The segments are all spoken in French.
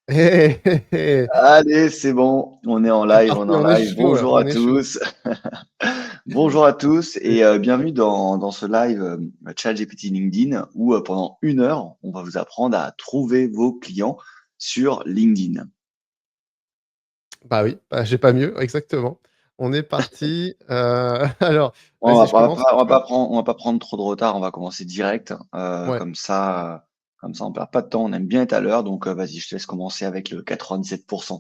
Hé, hé, hé, Allez, c'est bon, on est en c'est live, on est parti, en on est live. chaud là, Bonjour à on est chaud. tous. Bonjour à tous Et et bienvenue dans ce live ChatGPT LinkedIn où pendant 1 heure, on va vous apprendre à trouver vos clients sur LinkedIn. bah oui, bah, j'ai pas mieux, exactement. On est parti, alors On va, vas-y, je on va commence pas, si on tu va veux. pas prendre, on va pas prendre trop de retard, on va commencer direct. Ouais, Comme ça, on perd pas de temps. On aime bien être à l'heure, donc vas-y, je te laisse commencer avec le 97%.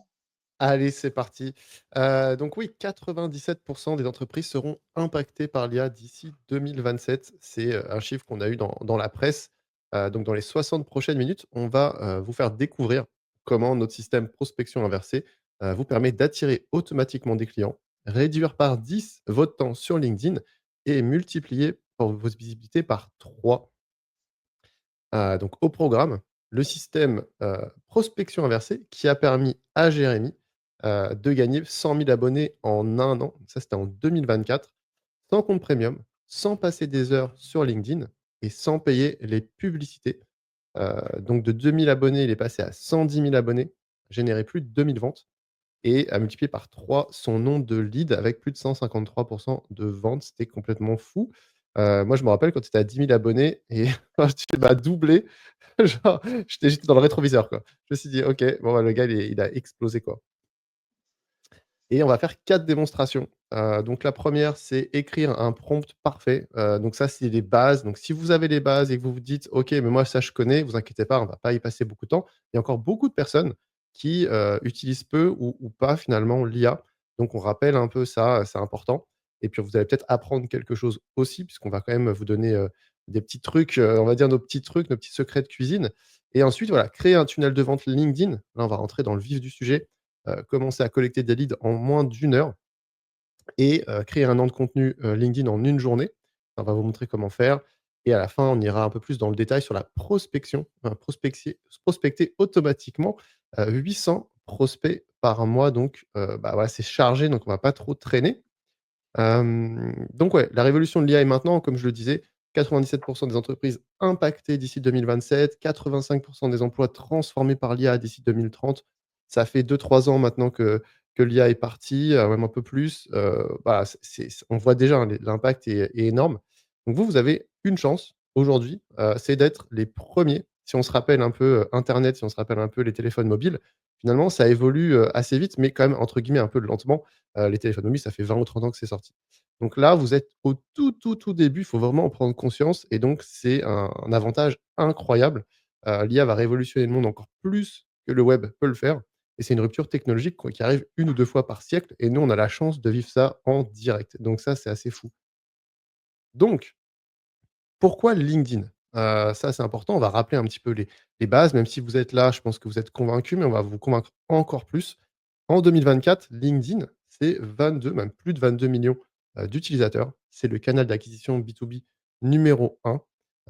allez, c'est parti. Donc oui, 97 des entreprises seront impactées par l'IA d'ici 2027. C'est, un chiffre qu'on a eu dans la presse. Donc dans les 60 prochaines minutes, on va, vous faire découvrir comment notre système prospection inversée, vous permet d'attirer automatiquement des clients, réduire par 10 votre temps sur LinkedIn et multiplier pour votre visibilité par 3. Donc au programme, le système, prospection inversée qui a permis à Jérémy, de gagner 100 000 abonnés en 1 an. Ça, c'était en 2024, sans compte premium, sans passer des heures sur LinkedIn et sans payer les publicités. Donc de 2 000 abonnés, il est passé à 110 000 abonnés, généré plus de 2 000 ventes et a multiplié par 3 son nombre de leads avec plus de 153 de ventes. C'était complètement fou. Moi, je me rappelle quand tu étais à 10 000 abonnés et tu m'as doublé. Genre, j'étais dans le rétroviseur, quoi. Je me suis dit: «OK, bon, bah, le gars, il a explosé, quoi». Et on va faire 4 démonstrations. Donc la première, c'est écrire un prompt parfait. Donc ça, c'est les bases. Donc si vous avez les bases et que vous vous dites: «OK, mais moi ça je connais», vous inquiétez pas, on va pas y passer beaucoup de temps. Il y a encore beaucoup de personnes qui, utilisent peu ou pas finalement l'IA. Donc on rappelle un peu ça, c'est important. Et puis vous allez peut-être apprendre quelque chose aussi puisqu'on va quand même vous donner, des petits trucs, on va dire nos petits trucs, nos petits secrets de cuisine. Et ensuite voilà, créer un tunnel de vente LinkedIn. Là, on va rentrer dans le vif du sujet, commencer à collecter des leads en moins d'1 heure et créer un an de contenu, LinkedIn en 1 journée. On va vous montrer comment faire et à la fin, on ira un peu plus dans le détail sur la prospection, prospecter automatiquement, 800 prospects par mois donc bah, voilà, c'est chargé donc on va pas trop traîner. Donc ouais, la révolution de l'IA est maintenant, comme je le disais, 97 des entreprises impactées d'ici 2027, 85 des emplois transformés par l'IA d'ici 2030. Ça fait 2-3 ans maintenant que l'IA est partie, même un peu plus. Voilà, on voit déjà, hein, l'impact est énorme. Donc vous avez une chance aujourd'hui, c'est d'être les premiers. Si on se rappelle un peu, internet, si on se rappelle un peu les téléphones mobiles, finalement ça évolue, assez vite, mais quand même entre guillemets «un peu lentement». Les téléphones mobiles, ça fait 20 ou 30 ans que c'est sorti. Donc là, vous êtes au tout, tout, tout début, il faut vraiment en prendre conscience et donc c'est un avantage incroyable. L'IA va révolutionner le monde encore plus que le web peut le faire et c'est une rupture technologique quoi qui arrive 1 ou 2 fois par siècle et nous, on a la chance de vivre ça en direct. Donc ça, c'est assez fou. Donc pourquoi LinkedIn? Ça, c'est important. On va rappeler un petit peu les bases, même si vous êtes là, je pense que vous êtes convaincus, mais on va vous convaincre encore plus. En 2024, LinkedIn, c'est 22, même plus de 22 millions d'utilisateurs. C'est le canal d'acquisition B2B numéro 1.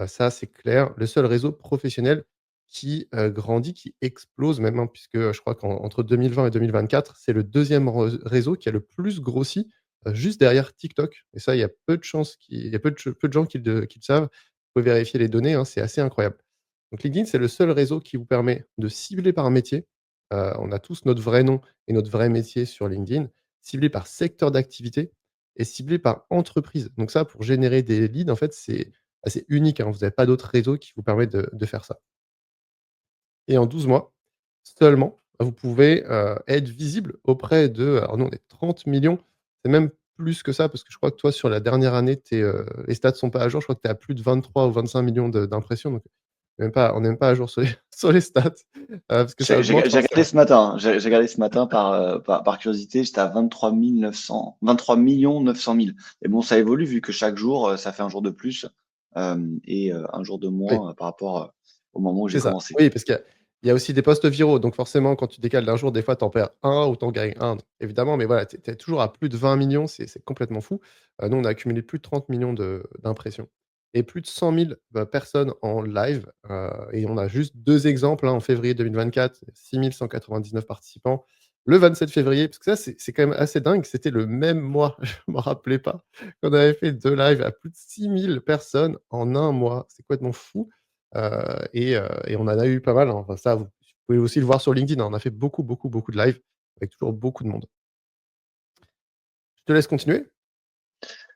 Ça, c'est clair. Le seul réseau professionnel qui grandit, qui explose même, hein, puisque je crois qu'entre 2020 et 2024, c'est le deuxième réseau qui a le plus grossi, juste derrière TikTok. Et ça, il y a peu de chances il y a peu de gens qui le savent. Vous pouvez vérifier les données, hein, c'est assez incroyable. Donc LinkedIn, c'est le seul réseau qui vous permet de cibler par métier. On a tous notre vrai nom et notre vrai métier sur LinkedIn, ciblé par secteur d'activité et ciblé par entreprise. Donc ça, pour générer des leads, en fait, c'est assez unique, hein. Vous n'avez pas d'autres réseaux qui vous permettent de faire ça. Et en 12 mois seulement, vous pouvez, être visible auprès de alors nous, on est 30 millions, c'est même plus que ça parce que je crois que toi, sur la dernière année, les stats sont pas à jour. Je crois que tu es à plus de 23 ou 25 millions d'impressions, donc on est même pas à jour sur les sur les stats, parce que ça augmente J'ai regardé forcément. ce matin, hein. J'ai regardé ce matin par curiosité, j'étais à 23 900 000. Et bon, ça évolue vu que chaque jour, ça fait un jour de plus, et un jour de Oui. moins, par rapport, au moment où j'ai C'est ça. commencé. Oui, parce qu'il y a aussi des postes viraux, donc forcément, quand tu décales d'un jour, des fois, tu en perds un ou tu en gagnes un, évidemment, mais voilà, tu es toujours à plus de 20 millions, c'est complètement fou. Nous, on a accumulé plus de 30 millions d'impressions et plus de 100 000 personnes en live, et on a juste 2 exemples, hein, en février 2024, 6 199 participants. Le 27 février, parce que ça, c'est quand même assez dingue, c'était le même mois, je me rappelais pas qu'on avait fait 2 lives à plus de 6 000 personnes en un mois. C'est complètement fou. Et on en a eu pas mal, hein. Enfin ça, vous pouvez aussi le voir sur LinkedIn, hein, on a fait beaucoup, beaucoup, beaucoup de live avec toujours beaucoup de monde. Je te laisse continuer.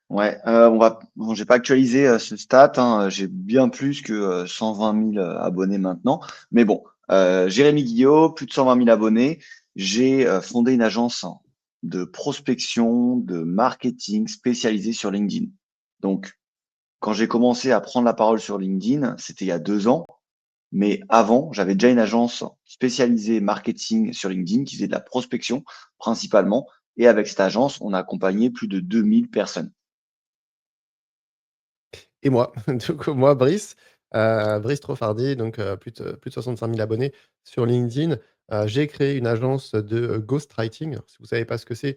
Ouais, bon, j'ai pas actualisé, ce stat, hein, j'ai bien plus que, 120 000 abonnés maintenant. Mais bon, Jérémy Guillot, plus de 120 000 abonnés. J'ai, fondé une agence de prospection, de marketing spécialisée sur LinkedIn. Donc, quand j'ai commencé à prendre la parole sur LinkedIn, c'était il y a 2 ans. Mais avant, j'avais déjà une agence spécialisée marketing sur LinkedIn qui faisait de la prospection principalement. Et avec cette agence, on a accompagné plus de 2000 personnes. Et moi, donc moi, Brice Trofardi, donc plus de 65 000 abonnés sur LinkedIn. J'ai créé une agence de, ghostwriting. Si vous savez pas ce que c'est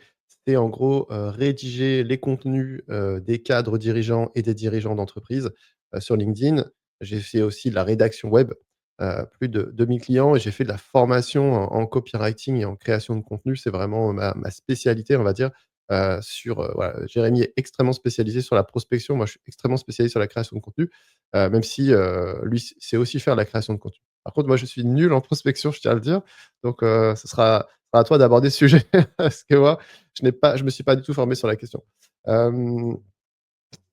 en gros, rédiger les contenus, des cadres dirigeants et des dirigeants d'entreprise, sur LinkedIn. J'ai fait aussi de la rédaction web, plus de 2 000 clients et j'ai fait de la formation en copywriting et en création de contenu. C'est vraiment ma spécialité, on va dire. Voilà, Jérémy est extrêmement spécialisé sur la prospection. Moi, je suis extrêmement spécialisé sur la création de contenu, même si, lui sait aussi faire la création de contenu. Par contre, moi, je suis nul en prospection, je tiens à le dire. Donc, ce sera à toi d'aborder ce sujet parce que moi, je me suis pas du tout formé sur la question. Hem,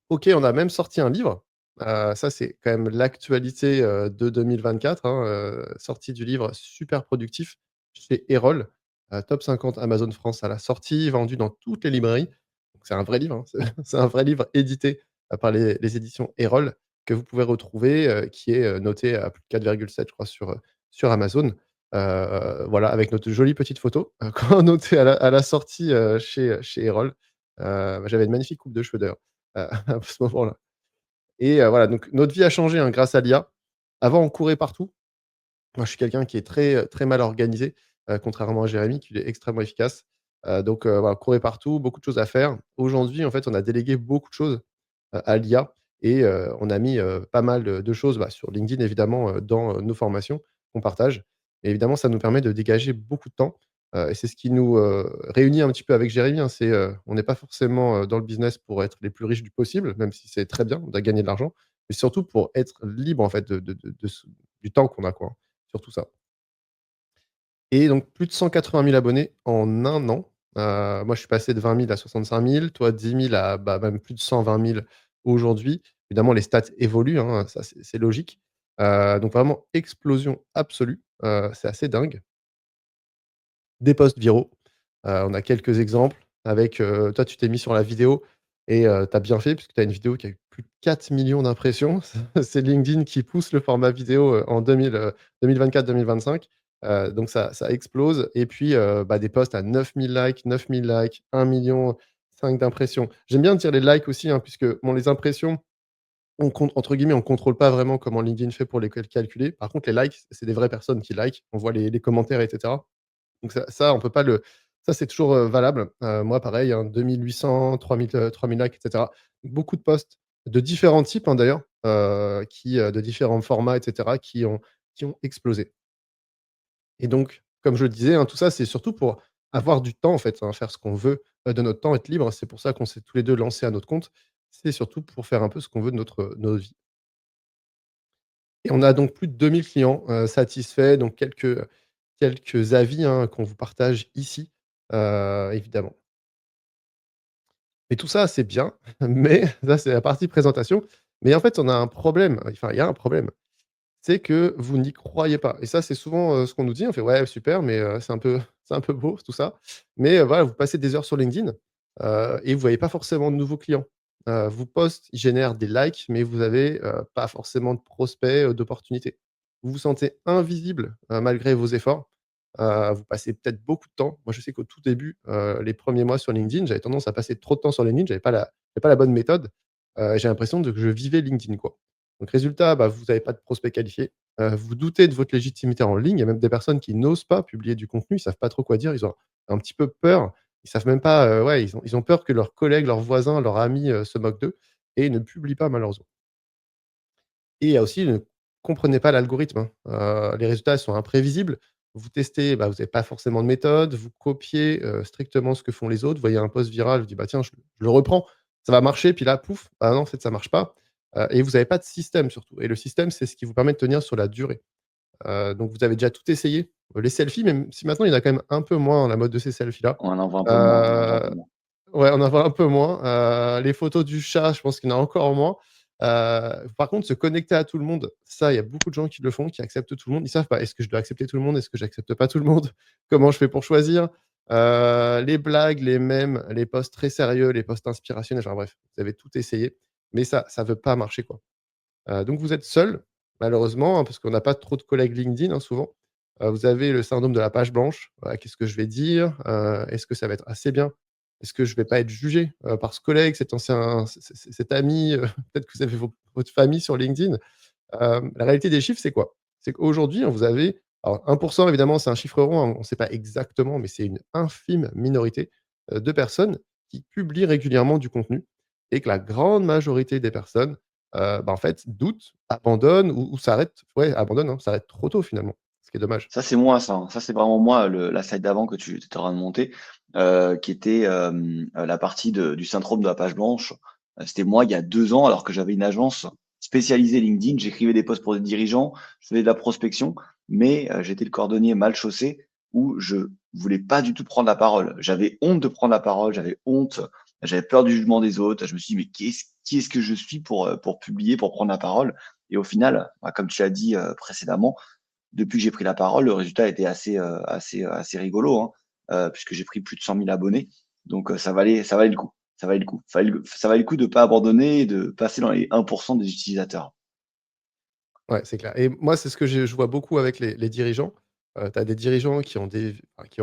OK, on a même sorti un livre. Ça, c'est quand même l'actualité, de 2024, hein, sortie du livre Super productif chez Erol, top 50 Amazon France à la sortie, vendu dans toutes les librairies. Donc c'est un vrai livre, hein, c'est c'est un vrai livre édité, par les éditions Erol que vous pouvez retrouver, qui est, noté à plus de 4,7 je crois sur Amazon. Voilà, avec notre jolie petite photo, qu'on notait à la sortie, chez Erol. J'avais une magnifique coupe de cheveux d'ailleurs, à ce moment-là. Et voilà, donc notre vie a changé, hein, grâce à l'IA. Avant, on courait partout. Moi, je suis quelqu'un qui est très, très mal organisé, contrairement à Jérémy qui lui est extrêmement efficace. Donc voilà, courait partout, beaucoup de choses à faire. Aujourd'hui, en fait, on a délégué beaucoup de choses, à l'IA et on a mis, pas mal de choses, bah, sur LinkedIn évidemment, dans, nos formations qu'on partage et évidemment, ça nous permet de dégager beaucoup de temps, et c'est ce qui nous, réunit un petit peu avec Jérémy, hein. On n'est pas forcément, dans le business pour être les plus riches du possible, même si c'est très bien, on doit gagner de l'argent, mais surtout pour être libre en fait de ce du temps qu'on a quoi, hein, surtout ça. Et donc plus de 180 000 abonnés en un an. Moi, je suis passé de 20 000 à 65 000, toi 10 000 à, bah, même plus de 120 000 aujourd'hui. Évidemment, les stats évoluent, hein, ça c'est logique. Donc vraiment explosion absolue, c'est assez dingue. Des posts viraux, on a quelques exemples avec, toi tu t'es mis sur la vidéo et tu as bien fait puisque tu as une vidéo qui a eu plus de 4 millions d'impressions. C'est LinkedIn qui pousse le format vidéo, en 2024-2025, donc ça explose et puis, bah, des posts à 9 000 likes, 1,5 million d'impressions. J'aime bien dire les likes aussi, hein, puisque bon les impressions, on compte entre guillemets, «on contrôle pas vraiment comment LinkedIn fait pour les calculer». Par contre les likes, c'est des vraies personnes qui likent. On voit les commentaires et cetera. Donc ça, on peut pas le ça, c'est toujours, valable. Moi, pareil, hein, 2 800, 3 000 likes et cetera. Beaucoup de posts de différents types, hein, d'ailleurs, de différents formats et cetera, qui ont explosé et donc, comme je le disais, hein, tout ça, c'est surtout pour avoir du temps, en fait, hein, faire ce qu'on veut, de notre temps, être libre. C'est pour ça qu'on s'est tous les 2 lancés à notre compte. C'est surtout pour faire un peu ce qu'on veut de notre vie et on a donc plus de 2 000 clients, satisfaits, donc quelques avis, hein, qu'on vous partage ici, évidemment. Mais tout ça, c'est bien, mais ça, c'est la partie présentation. Mais en fait, on a un problème, enfin, il y a un problème, c'est que vous n'y croyez pas et ça, c'est souvent, ce qu'on nous dit. On fait: «Ouais, super, mais c'est un peu beau tout ça». Mais voilà, vous passez des heures sur LinkedIn, et vous voyez pas forcément de nouveaux clients. Vos posts, ils génèrent des likes, mais vous avez, pas forcément de prospects, d'opportunités. Vous vous sentez invisible, malgré vos efforts. Vous passez peut-être beaucoup de temps. Moi, je sais qu'au tout début, les premiers mois sur LinkedIn, j'avais tendance à passer trop de temps sur LinkedIn. J'avais pas la bonne méthode. J'ai l'impression que je vivais LinkedIn, quoi. Donc résultat, bah, vous avez pas de prospects qualifiés. Vous doutez de votre légitimité en ligne. Il y a même des personnes qui n'osent pas publier du contenu. Ils savent pas trop quoi dire. Ils ont un petit peu peur. Ils savent même pas, ouais, ils ont peur que leurs collègues, leurs voisins, leurs amis, se moquent d'eux et ils ne publient pas malheureusement. Et il y a aussi, ne comprenez pas l'algorithme, hein. Les résultats, ils sont imprévisibles. Vous testez, bah, vous avez pas forcément de méthode, vous copiez, strictement ce que font les autres. Vous voyez un post viral, vous dites: «Bah, tiens, je le reprends, ça va marcher», puis là, pouf, ah non, en fait, ça marche pas, et vous avez pas de système surtout et le système, c'est ce qui vous permet de tenir sur la durée. Donc vous avez déjà tout essayé? Les selfies, même si maintenant il y en a quand même un peu moins, la mode de ces selfies-là. On en voit un peu moins, on en voit un peu Heu, moins. ouais, on en voit un peu moins. Les photos du chat, je pense qu'il y en a encore moins. Par contre, se connecter à tout le monde, ça, il y a beaucoup de gens qui le font, qui acceptent tout le monde. Ils savent pas, est-ce que je dois accepter tout le monde? Est-ce que j'accepte pas tout le monde? Comment je fais pour choisir? Les blagues, les mèmes, les posts très sérieux, les posts inspirationnels, enfin bref, vous avez tout essayé, mais ça veut pas marcher, quoi. Donc vous êtes seul, malheureusement, hein, parce qu'on n'a pas trop de collègues LinkedIn, hein, souvent. Vous avez le syndrome de la page blanche. Qu'est-ce que je vais dire? Est-ce que ça va être assez bien? Est-ce que je vais pas être jugé, par ce collègue, cet ancien cet ami, peut-être que vous avez votre famille sur LinkedIn. La réalité des chiffres, c'est quoi? C'est qu'aujourd'hui, hein, vous avez alors 1 évidemment, c'est un chiffre rond, hein, on ne sait pas exactement, mais c'est une infime minorité, de personnes qui publient régulièrement du contenu et que la grande majorité des personnes, en fait, doutent, abandonnent ou s'arrêtent ouais, abandonnent, hein, s'arrêtent trop tôt finalement, ce qui est dommage. Ça, c'est moi ça, hein. Ça, c'est vraiment moi, la slide d'avant que tu étais en train de monter, qui était, la partie du syndrome de la page blanche. C'était moi il y a 2 ans alors que j'avais une agence spécialisée LinkedIn. J'écrivais des posts pour des dirigeants, je faisais de la prospection, mais j'étais le cordonnier mal chaussé où je voulais pas du tout prendre la parole. J'avais honte de prendre la parole, j'avais honte, j'avais peur du jugement des autres. Je me suis dit: «Mais qui est-ce que je suis pour publier, pour prendre la parole?» Et au final, bah, comme tu l'as dit, précédemment, depuis que j'ai pris la parole, le résultat était assez rigolo, hein, puisque j'ai pris plus de 100 000 abonnés. Donc, ça valait le coup. Ça valait le coup. Ça valait le coup de pas abandonner et de passer dans les 1 des utilisateurs. Ouais, c'est clair et moi, c'est ce que je vois beaucoup avec les dirigeants. Tu as des dirigeants qui ont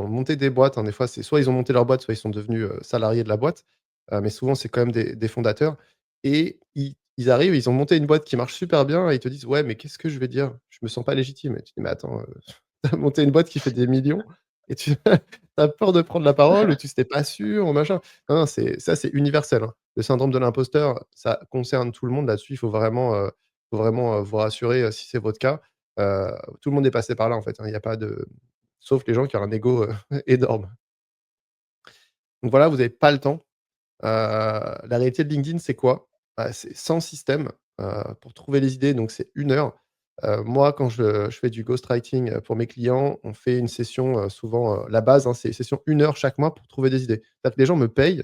monté des boîtes, hein, des fois, c'est soit ils ont monté leur boîte, soit ils sont devenus, salariés de la boîte, mais souvent, c'est quand même des fondateurs et ils arrivent, ils ont monté une boîte qui marche super bien et ils te disent: «Ouais, mais qu'est-ce que je vais dire? Je me sens pas légitime» et tu dis: «Mais attends, tu as monté une boîte qui fait des millions et tu as peur de prendre la parole ou tu sais pas sûr ou machin». Non, non, c'est universel, hein. Le syndrome de l'imposteur, ça concerne tout le monde là-dessus, il faut vraiment, vous rassurer, si c'est votre cas. Tout le monde est passé par là, en fait, hein. Il y a pas de sauf les gens qui ont un ego, énorme. Donc voilà, vous avez pas le temps. La réalité de LinkedIn, c'est quoi? Bah, c'est sans système, pour trouver les idées, donc c'est 1 heure. Moi, quand je fais du ghostwriting, pour mes clients, on fait une session, souvent, la base, hein, c'est une session 1 heure chaque mois pour trouver des idées. C'est-à-dire que les gens me payent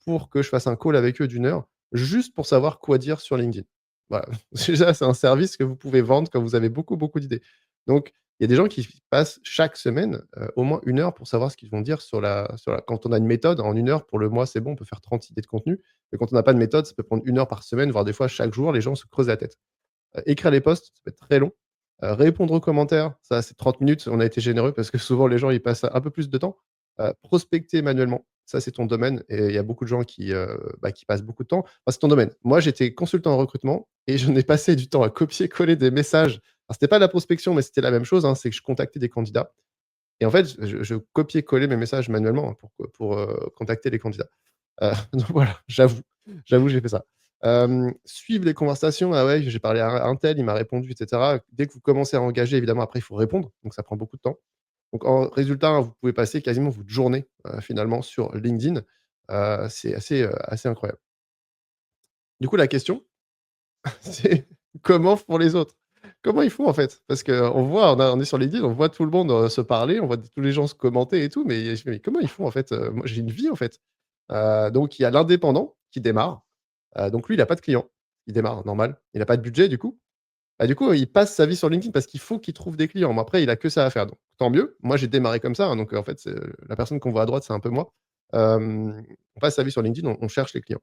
pour que je fasse un call avec eux d'1 heure, juste pour savoir quoi dire sur LinkedIn. Voilà. Déjà, c'est un service que vous pouvez vendre quand vous avez beaucoup, beaucoup d'idées. Donc il y a des gens qui passent chaque semaine, au moins 1 heure pour savoir ce qu'ils vont dire sur la quand on a une méthode, en 1 heure pour le mois, c'est bon, on peut faire 30 idées de contenu. Mais quand on n'a pas de méthode, ça peut prendre 1 heure par semaine, voire des fois chaque jour, les gens se creusent la tête. Écrire les posts, ça peut être très long. Répondre aux commentaires, ça, c'est 30 minutes. On a été généreux parce que souvent les gens, ils passent un peu plus de temps. Prospecter manuellement, ça, c'est ton domaine et il y a beaucoup de gens qui passent beaucoup de temps. Enfin, c'est ton domaine. Moi, j'étais consultant en recrutement et je n'ai passé du temps à copier-coller des messages. Alors, c'était pas de la prospection, mais c'était la même chose, hein, c'est que je contactais des candidats et en fait, je copiais-collais mes messages manuellement, hein, pour contacter les candidats. Donc voilà, j'avoue, j'ai fait ça. Suivre les conversations, ah ouais, j'ai parlé à un tel, il m'a répondu et cetera. Dès que vous commencez à engager, évidemment, après, il faut répondre, donc ça prend beaucoup de temps. Donc en résultat, hein, vous pouvez passer quasiment votre journée, finalement sur LinkedIn. C'est assez incroyable. Du coup, la question, c'est comment font les autres? Comment ils font, en fait? Parce qu'on voit, on est sur LinkedIn, on voit tout le monde, se parler, on voit tous les gens se commenter et tout, mais je me dis: «Mais comment ils font, en fait?» Moi, j'ai une vie, en fait. Donc il y a l'indépendant qui démarre. Donc lui, il a pas de clients. Il démarre normal. Il a pas de budget du coup. Bah, du coup, il passe sa vie sur LinkedIn parce qu'il faut qu'il trouve des clients. Mais après, il a que ça à faire, donc tant mieux. Moi, j'ai démarré comme ça, hein, donc en fait, c'est la personne qu'on voit à droite, c'est un peu moi. On passe sa vie sur LinkedIn, on cherche les clients.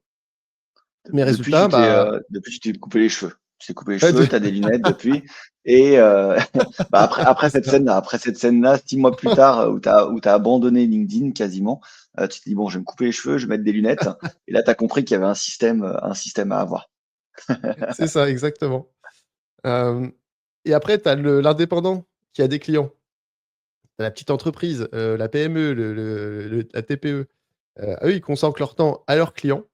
Mes Depuis, résultats, bah tu t'es coupé les cheveux. Tu t'es coupé les cheveux, tu as des lunettes depuis et bah, après cette scène-là, 6 mois plus tard, où tu as abandonné LinkedIn quasiment, tu t'es dit: «Bon, je vais me couper les cheveux, je vais mettre des lunettes» et là, tu as compris qu'il y avait un système à avoir. c'est ça, exactement. Hem et après, tu as l'indépendant qui a des clients. Tu as la petite entreprise, la PME, la TPE. Eux, ils consacrent leur temps à leurs clients.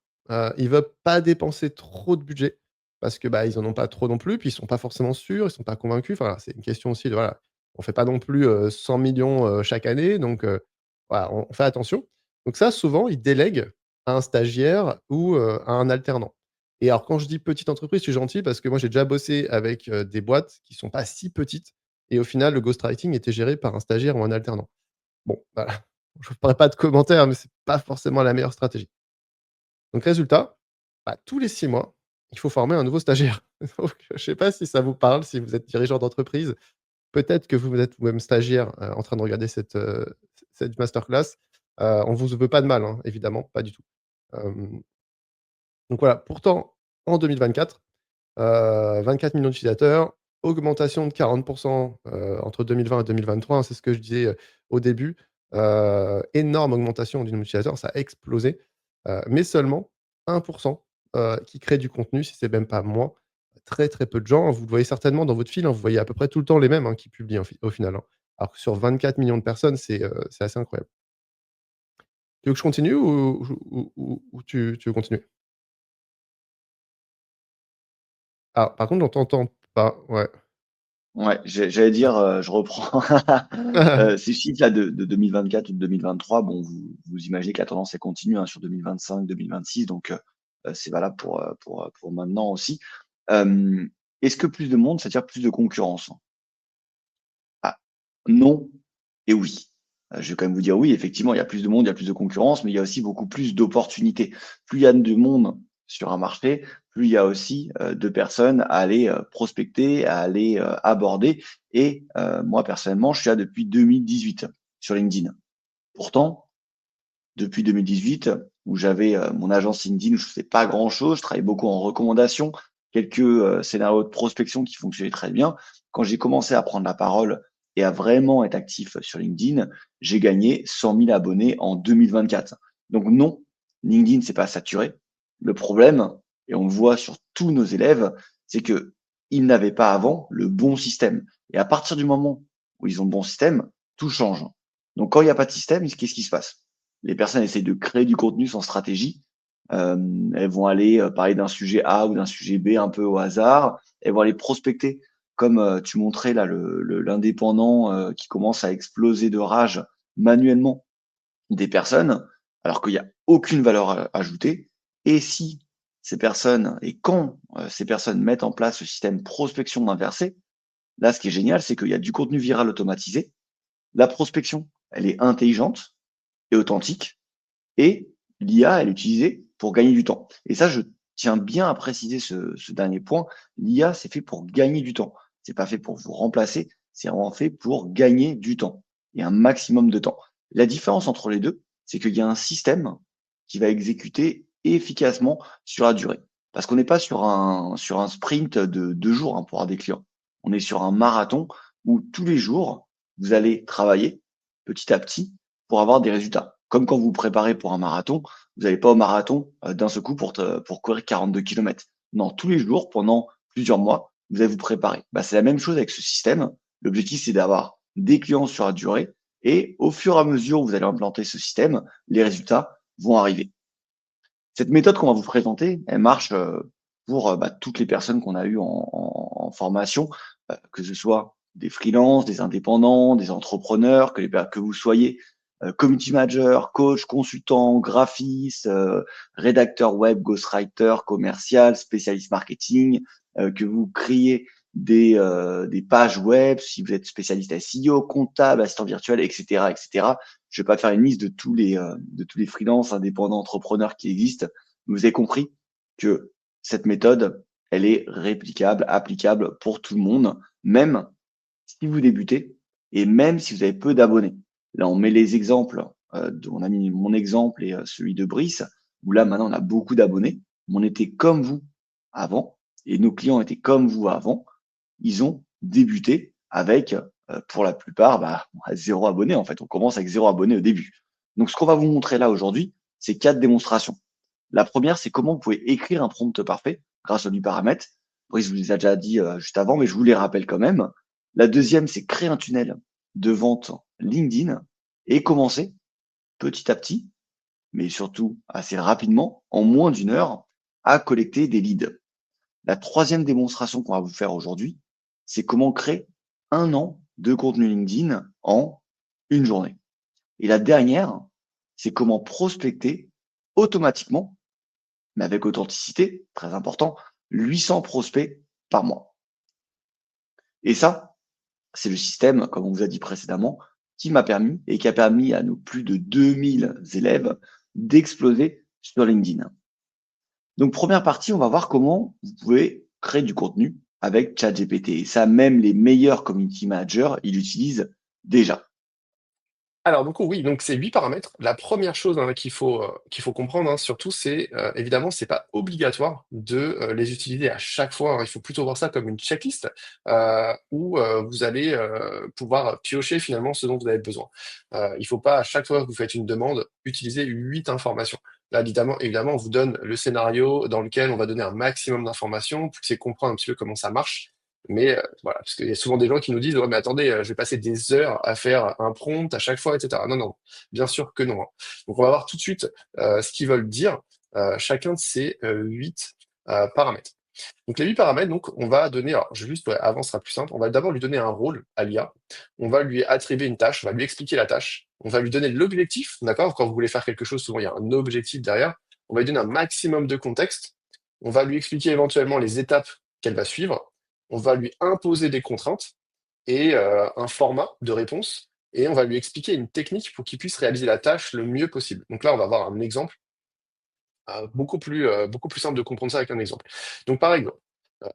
Ils veulent pas dépenser trop de budget parce que, bah, ils en ont pas trop non plus, puis ils sont pas forcément sûrs, ils sont pas convaincus. Enfin, c'est une question aussi de voilà, on fait pas non plus, 100 000 chaque année, donc voilà, on fait attention. Donc ça, souvent, ils délèguent à un stagiaire ou à un alternant. Et alors quand je dis petite entreprise, je suis gentil parce que moi, j'ai déjà bossé avec, des boîtes qui sont pas si petites. et au final, le ghostwriting était géré par un stagiaire ou un alternant. Bon, voilà, je ne ferai pas de commentaires, mais c'est pas forcément la meilleure stratégie. Donc résultat, bah, tous les 6 mois, il faut former un nouveau stagiaire. Donc je ne sais pas si ça vous parle, si vous êtes dirigeant d'entreprise. Peut-être que vous êtes vous-même stagiaire, en train de regarder cette masterclass. On vous veut pas de mal, hein, évidemment, pas du tout. Hem, donc voilà, pourtant en 2024, 24 millions d'utilisateurs, augmentation de 40 entre 2020 et 2023, hein, c'est ce que je disais, au début. Énorme augmentation du nombre d'utilisateurs, ça a explosé, mais seulement 1 qui crée du contenu, si c'est même pas moins. Très, très peu de gens, vous le voyez certainement dans votre fil, hein, vous voyez à peu près tout le temps les mêmes, hein, qui publient au final, hein. Alors que sur 24 millions de personnes, c'est assez incroyable. Tu veux que je continue ou tu veux continuer? Ah, par contre, on t'entend pas, ouais. Ouais, j'allais dire, je reprends ces chiffres-là de 2024 ou de 2023, bon, vous imaginez que la tendance, elle continue, hein, sur 2025-2026, donc c'est valable pour maintenant aussi. Hem, Est-ce que plus de monde, c'est-à-dire plus de concurrence? Ah, non et oui. Je vais quand même vous dire oui, effectivement, il y a plus de monde, il y a plus de concurrence, mais il y a aussi beaucoup plus d'opportunités. Plus il y a de monde sur un marché, plus il y a aussi, de personnes à aller, prospecter, à aller, aborder et moi personnellement, je suis là depuis 2018 sur LinkedIn. Pourtant, depuis 2018 où j'avais, mon agence LinkedIn où je faisais pas grand chose, je travaillais beaucoup en recommandation, quelques, scénarios de prospection qui fonctionnaient très bien. Quand j'ai commencé à prendre la parole et à vraiment être actif sur LinkedIn, j'ai gagné 100 000 abonnés en 2024. Donc non, LinkedIn, c'est pas saturé. Le problème, et on le voit sur tous nos élèves, c'est qu'ils n'avaient pas avant le bon système. Et à partir du moment où ils ont le bon système, tout change. Donc quand il y a pas de système, qu'est-ce qui se passe? Les personnes essayent de créer du contenu sans stratégie. Elles vont aller, parler d'un sujet A ou d'un sujet B un peu au hasard. Elles vont aller prospecter comme, tu montrais là le l'indépendant, qui commence à exploser de rage manuellement des personnes, alors qu'il y a aucune valeur ajoutée. Et si ces personnes et quand, ces personnes mettent en place ce système prospection inversée, là, ce qui est génial, c'est qu'il y a du contenu viral automatisé. La prospection, elle est intelligente et authentique et l'IA, elle est utilisée pour gagner du temps. Et ça, je tiens bien à préciser ce dernier point. L'IA, c'est fait pour gagner du temps. C'est pas fait pour vous remplacer, c'est vraiment fait pour gagner du temps et un maximum de temps. La différence entre les deux, c'est qu'il y a un système qui va exécuter efficacement sur la durée. Parce qu'on n'est pas sur un sprint de 2 jours, hein, pour avoir des clients. On est sur un marathon où tous les jours, vous allez travailler petit à petit pour avoir des résultats. Comme quand vous vous préparez pour un marathon, vous n'allez pas au marathon, d'un seul coup pour courir 42 kilomètres. Non, tous les jours, pendant plusieurs mois, vous allez vous préparer. Bah, c'est la même chose avec ce système. L'objectif, c'est d'avoir des clients sur la durée et au fur et à mesure où vous allez implanter ce système, les résultats vont arriver. Cette méthode qu'on va vous présenter, elle marche, pour, bah, toutes les personnes qu'on a eues en formation, que ce soit des freelances, des indépendants, des entrepreneurs, que vous soyez, community manager, coach, consultant, graphiste, rédacteur web, ghostwriter, commercial, spécialiste marketing, que vous créez des pages web, si vous êtes spécialiste SEO, comptable, assistant virtuel et cetera et cetera. Je vais pas faire une liste de tous les freelances, indépendants, entrepreneurs qui existent. Vous avez compris que cette méthode, elle est réplicable, applicable pour tout le monde, même si vous débutez et même si vous avez peu d'abonnés. Là, on met les exemples, on a mis mon exemple et celui de Brice, où là, maintenant, on a beaucoup d'abonnés. On était comme vous avant et nos clients étaient comme vous avant. Ils ont débuté avec, pour la plupart, bah, 0 abonné, en fait. On commence avec 0 abonné au début. Donc, ce qu'on va vous montrer là aujourd'hui, c'est 4 démonstrations. La première, c'est comment vous pouvez écrire un prompt parfait grâce aux 8 paramètres. Brice vous les a déjà dit, juste avant, mais je vous les rappelle quand même. La deuxième, c'est créer un tunnel de vente LinkedIn et commencer petit à petit, mais surtout assez rapidement, en moins d'une heure, à collecter des leads. La troisième démonstration qu'on va vous faire aujourd'hui, c'est comment créer 1 an de contenu LinkedIn en une journée. Et la dernière, c'est comment prospecter automatiquement, mais avec authenticité, très important, 800 prospects par mois. Et ça, C'est le système, comme on vous a dit précédemment, qui m'a permis et qui a permis à nos plus de 2000 élèves d'exploser sur LinkedIn. Donc, première partie, on va voir comment vous pouvez créer du contenu avec ChatGPT. Et ça, même les meilleurs community managers, ils l'utilisent déjà. Alors du coup, oui, donc c'est 8 paramètres. La première chose, hein, qu'il faut comprendre, hein, surtout, c'est, évidemment, c'est pas obligatoire de, les utiliser à chaque fois, hein. Il faut plutôt voir ça comme une checklist, où, vous allez, pouvoir piocher finalement ce dont vous avez besoin. Il faut pas à chaque fois que vous faites une demande, utiliser 8 informations. Là, évidemment, on vous donne le scénario dans lequel on va donner un maximum d'informations pour que c'est comprendre un petit peu comment ça marche. Mais voilà, parce qu'il y a souvent des gens qui nous disent: «Ouais, mais attendez, je vais passer des heures à faire un prompt à chaque fois et cetera». Non, non, bien sûr que non, hein. Donc on va voir tout de suite, ce qu'ils veulent dire, chacun de ces, 8, paramètres. Donc les 8 paramètres, donc on va donner alors je vais juste ouais, avant ce sera plus simple, on va d'abord lui donner un rôle à l'IA. On va lui attribuer une tâche, on va lui expliquer la tâche, on va lui donner l'objectif, d'accord? Quand vous voulez faire quelque chose, souvent il y a un objectif derrière. On va lui donner un maximum de contexte. On va lui expliquer éventuellement les étapes qu'elle va suivre. On va lui imposer des contraintes et un format de réponse et on va lui expliquer une technique pour qu'il puisse réaliser la tâche le mieux possible. Donc là, on va avoir un exemple, beaucoup plus simple de comprendre ça avec un exemple. Donc par exemple,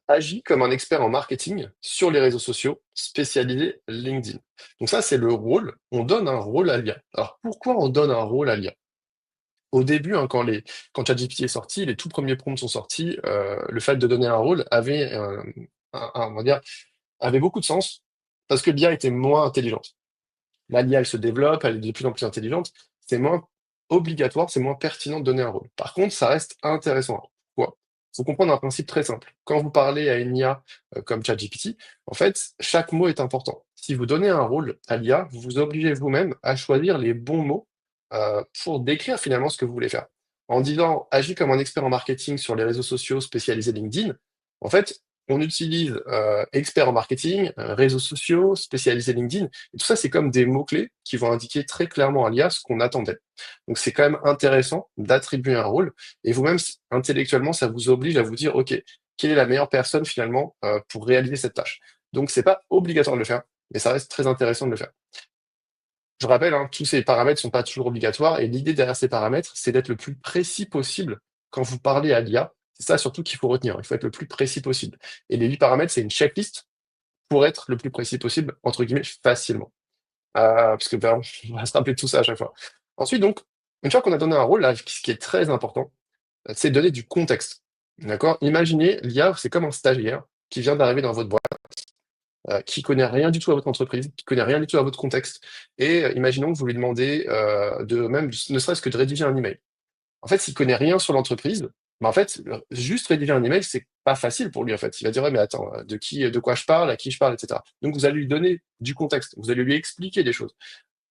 agis comme un expert en marketing sur les réseaux sociaux spécialisés LinkedIn. Donc ça, c'est le rôle, on donne un rôle à l'IA. Alors pourquoi on donne un rôle à l'IA? Au début, hein, quand ChatGPT est sorti, les tout premiers prompts sont sortis, le fait de donner un rôle avait, on va dire, avait beaucoup de sens parce que l'IA était moins intelligente. Là, l'IA, elle se développe, elle est de plus en plus intelligente. C'est moins obligatoire, c'est moins pertinent de donner un rôle. Par contre, ça reste intéressant. Pourquoi? Il faut comprendre un principe très simple. Quand vous parlez à une IA comme ChatGPT, en fait, chaque mot est important. Si vous donnez un rôle à l'IA, vous vous obligez vous-même à choisir les bons mots pour décrire finalement ce que vous voulez faire. En disant agis comme un expert en marketing sur les réseaux sociaux spécialisés LinkedIn, en fait, on utilise expert en marketing, réseaux sociaux, spécialisé LinkedIn, et tout ça, c'est comme des mots-clés qui vont indiquer très clairement à l'IA ce qu'on attend d'elle. Donc c'est quand même intéressant d'attribuer un rôle, et vous-même, intellectuellement, ça vous oblige à vous dire, OK, quelle est la meilleure personne finalement pour réaliser cette tâche? Donc c'est pas obligatoire de le faire, mais ça reste très intéressant de le faire. Je rappelle, hein, tous ces paramètres sont pas toujours obligatoires et l'idée derrière ces paramètres, c'est d'être le plus précis possible quand vous parlez à l'IA. C'est ça surtout qu'il faut retenir. Il faut être le plus précis possible. Et les 8 paramètres, c'est une checklist pour être le plus précis possible, entre guillemets, facilement. Parce que ben, on va se rappeler de tout ça à chaque fois. Ensuite, donc, une fois qu'on a donné un rôle, là, ce qui est très important, c'est de donner du contexte. D'accord? Imaginez, l'IA, c'est comme un stagiaire qui vient d'arriver dans votre boîte, qui connaît rien du tout à votre entreprise, qui connaît rien du tout à votre contexte. Et imaginons que vous lui demandez de même, ne serait-ce que de rédiger un email. En fait, s'il connaît rien sur l'entreprise, bah, en fait, juste rédiger un email, c'est pas facile pour lui, en fait. Il va dire: «Ouais, mais attends, de quoi je parle? À qui je parle?» et cetera. Donc vous allez lui donner du contexte, vous allez lui expliquer des choses.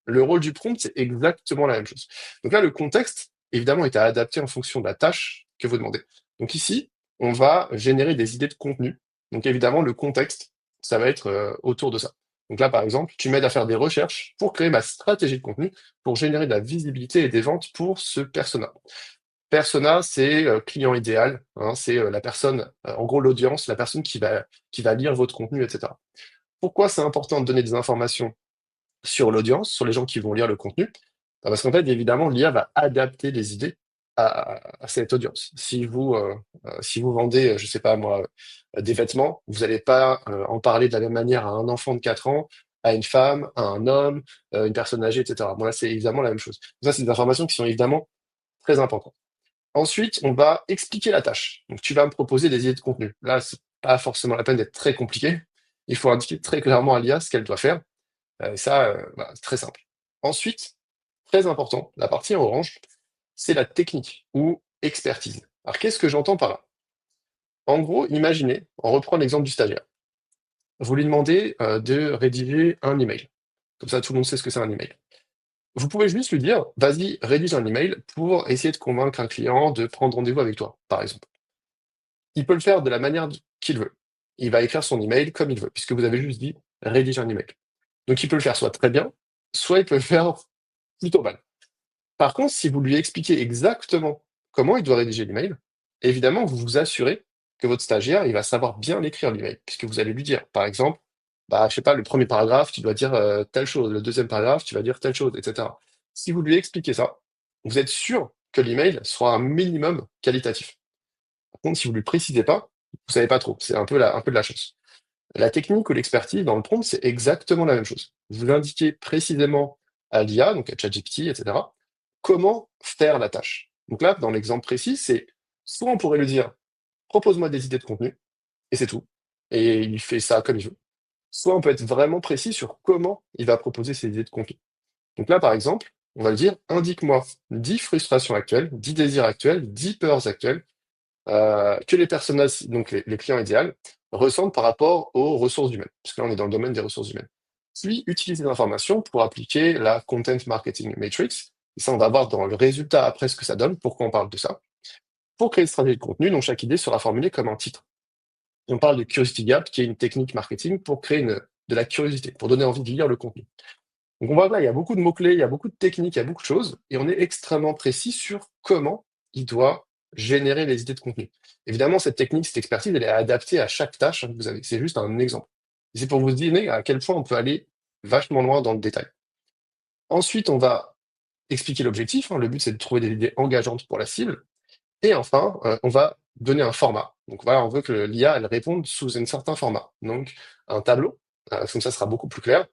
Le rôle du prompt, c'est exactement la même chose. Donc là, le contexte, évidemment, est à adapter en fonction de la tâche que vous demandez. Donc ici, on va générer des idées de contenu. Donc évidemment, le contexte, ça va être autour de ça. Donc là, par exemple, tu m'aides à faire des recherches pour créer ma stratégie de contenu, pour générer de la visibilité et des ventes pour ce persona. Persona, c'est client idéal, hein, c'est la personne, en gros l'audience, la personne qui va lire votre contenu, etc. Pourquoi c'est important de donner des informations sur l'audience, sur les gens qui vont lire le contenu? Bah, parce qu'en fait, évidemment, l'IA va adapter les idées à cette audience. Si vous vendez, je sais pas moi, des vêtements, vous n'allez pas en parler de la même manière à un enfant de 4 ans, à une femme, à un homme, une personne âgée, etc. Bon, là, c'est évidemment la même chose. Ça, c'est des informations qui sont évidemment très importantes. Ensuite, on va expliquer la tâche. Donc, tu vas me proposer des idées de contenu. Là, c'est pas forcément la peine d'être très compliqué. Il faut indiquer très clairement à l'IA ce qu'elle doit faire. Ça, voilà, c'est très simple. Ensuite, très important, la partie en orange, c'est la technique ou expertise. Alors, qu'est-ce que j'entends par là? En gros, imaginez, on reprend l'exemple du stagiaire. Vous lui demandez de rédiger un email. Comme ça, tout le monde sait ce que c'est un email. Vous pouvez juste lui dire, vas-y, rédige un email pour essayer de convaincre un client de prendre rendez-vous avec toi, par exemple. Il peut le faire de la manière qu'il veut. Il va écrire son email comme il veut, puisque vous avez juste dit rédige un email. Donc il peut le faire soit très bien, soit il peut le faire plutôt mal. Par contre, si vous lui expliquez exactement comment il doit rédiger l'email, évidemment, vous vous assurez que votre stagiaire, il va savoir bien l'écrire l'email, puisque vous allez lui dire, par exemple, bah, je sais pas, le premier paragraphe, tu dois dire telle chose, le deuxième paragraphe, tu vas dire telle chose, etc. Si vous lui expliquez ça, vous êtes sûr que l'email sera un minimum qualitatif. Par contre, si vous lui précisez pas, vous savez pas trop. C'est un peu de la chance. La technique ou l'expertise dans le prompt, c'est exactement la même chose. Vous indiquez précisément à l'IA, donc à ChatGPT, etc., comment faire la tâche. Donc là, dans l'exemple précis, c'est soit on pourrait lui dire propose-moi des idées de contenu, et c'est tout. Et il fait ça comme il veut. Soit on peut être vraiment précis sur comment il va proposer ses idées de contenu. Donc là, par exemple, on va lui dire indique-moi 10 frustrations actuelles, 10 désirs actuels, 10 peurs actuelles que les personnages, donc les clients idéaux, ressentent par rapport aux ressources humaines, parce que là on est dans le domaine des ressources humaines. Puis utiliser l'information pour appliquer la Content Marketing Matrix, et ça on va voir dans le résultat après ce que ça donne, pourquoi on parle de ça, pour créer une stratégie de contenu dont chaque idée sera formulée comme un titre. On parle de Curiosity Gap, qui est une technique marketing pour créer de la curiosité, pour donner envie de lire le contenu. Donc on voit que là, il y a beaucoup de mots-clés, il y a beaucoup de techniques, il y a beaucoup de choses, et on est extrêmement précis sur comment il doit générer les idées de contenu. Évidemment, cette technique, cette expertise, elle est adaptée à chaque tâche que vous avez. C'est juste un exemple. C'est pour vous dire à quel point on peut aller vachement loin dans le détail. Ensuite, on va expliquer l'objectif. Le but, c'est de trouver des idées engageantes pour la cible. Et enfin, on va donner un format. Donc voilà, on veut que l'IA, elle réponde sous un certain format. Donc un tableau, comme ça sera beaucoup plus clair,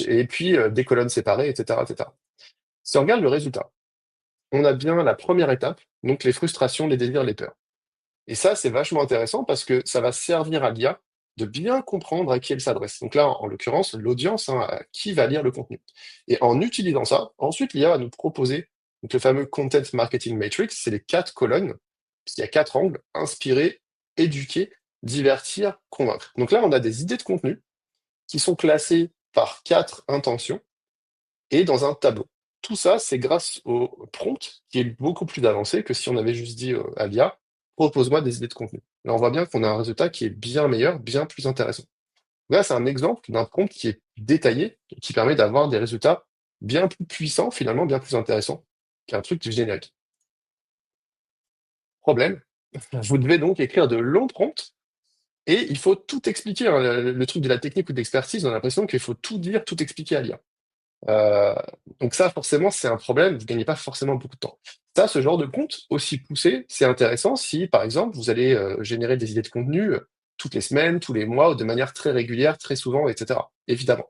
et puis des colonnes séparées, etc., etc. Si on regarde le résultat, on a bien la première étape, donc les frustrations, les désirs, les peurs. Et ça, c'est vachement intéressant parce que ça va servir à l'IA de bien comprendre à qui elle s'adresse. Donc là, en l'occurrence, l'audience, à qui va lire le contenu. Et en utilisant ça, ensuite, l'IA va nous proposer donc, le fameux Content Marketing Matrix, c'est les 4 colonnes, puisqu'il y a 4 angles, inspirer, éduquer, divertir, convaincre. Donc là, on a des idées de contenu qui sont classées par 4 intentions et dans un tableau. Tout ça, c'est grâce au prompt qui est beaucoup plus avancé que si on avait juste dit à l'IA, propose-moi des idées de contenu. Là, on voit bien qu'on a un résultat qui est bien meilleur, bien plus intéressant. Là, c'est un exemple d'un prompt qui est détaillé et qui permet d'avoir des résultats bien plus puissants, finalement, bien plus intéressants qu'un truc générique. Problème, vous devez donc écrire de longs prompts et il faut tout expliquer, hein. Le truc de la technique ou d'expertise, on a l'impression qu'il faut tout dire, tout expliquer à l'IA. Euh, donc ça, forcément, c'est un problème, vous gagnez pas forcément beaucoup de temps. Ça, ce genre de compte aussi poussé, c'est intéressant si, par exemple, vous allez générer des idées de contenu toutes les semaines, tous les mois, ou de manière très régulière, très souvent, etc. Évidemment.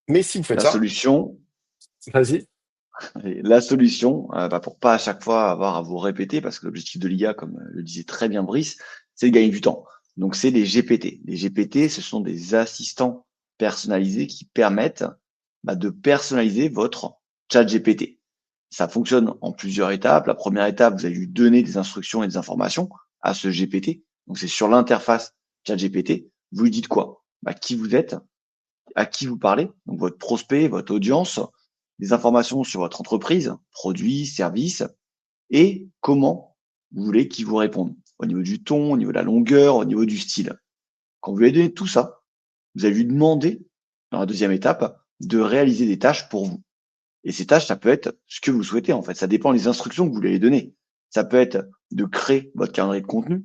Mais si vous faites La ça, solution, vas-y. la solution, pour pas à chaque fois avoir à vous répéter, parce que l'objectif de l'IA, comme le disait très bien Brice, c'est de gagner du temps. Donc, c'est les GPT. Les GPT, ce sont des assistants personnalisés qui permettent de personnaliser votre chat GPT. Ça fonctionne en plusieurs étapes. La première étape, vous allez lui donner des instructions et des informations à ce GPT. Donc, c'est sur l'interface chat GPT. Vous lui dites quoi? Qui vous êtes, à qui vous parlez, donc votre prospect, votre audience, des informations sur votre entreprise, produits, services, et comment vous voulez qu'ils vous répondent, au niveau du ton, au niveau de la longueur, au niveau du style. Quand vous lui avez donné tout ça, vous allez lui demander, dans la deuxième étape, de réaliser des tâches pour vous. Et ces tâches, ça peut être ce que vous souhaitez, en fait. Ça dépend des instructions que vous lui avez données. Ça peut être de créer votre calendrier de contenu.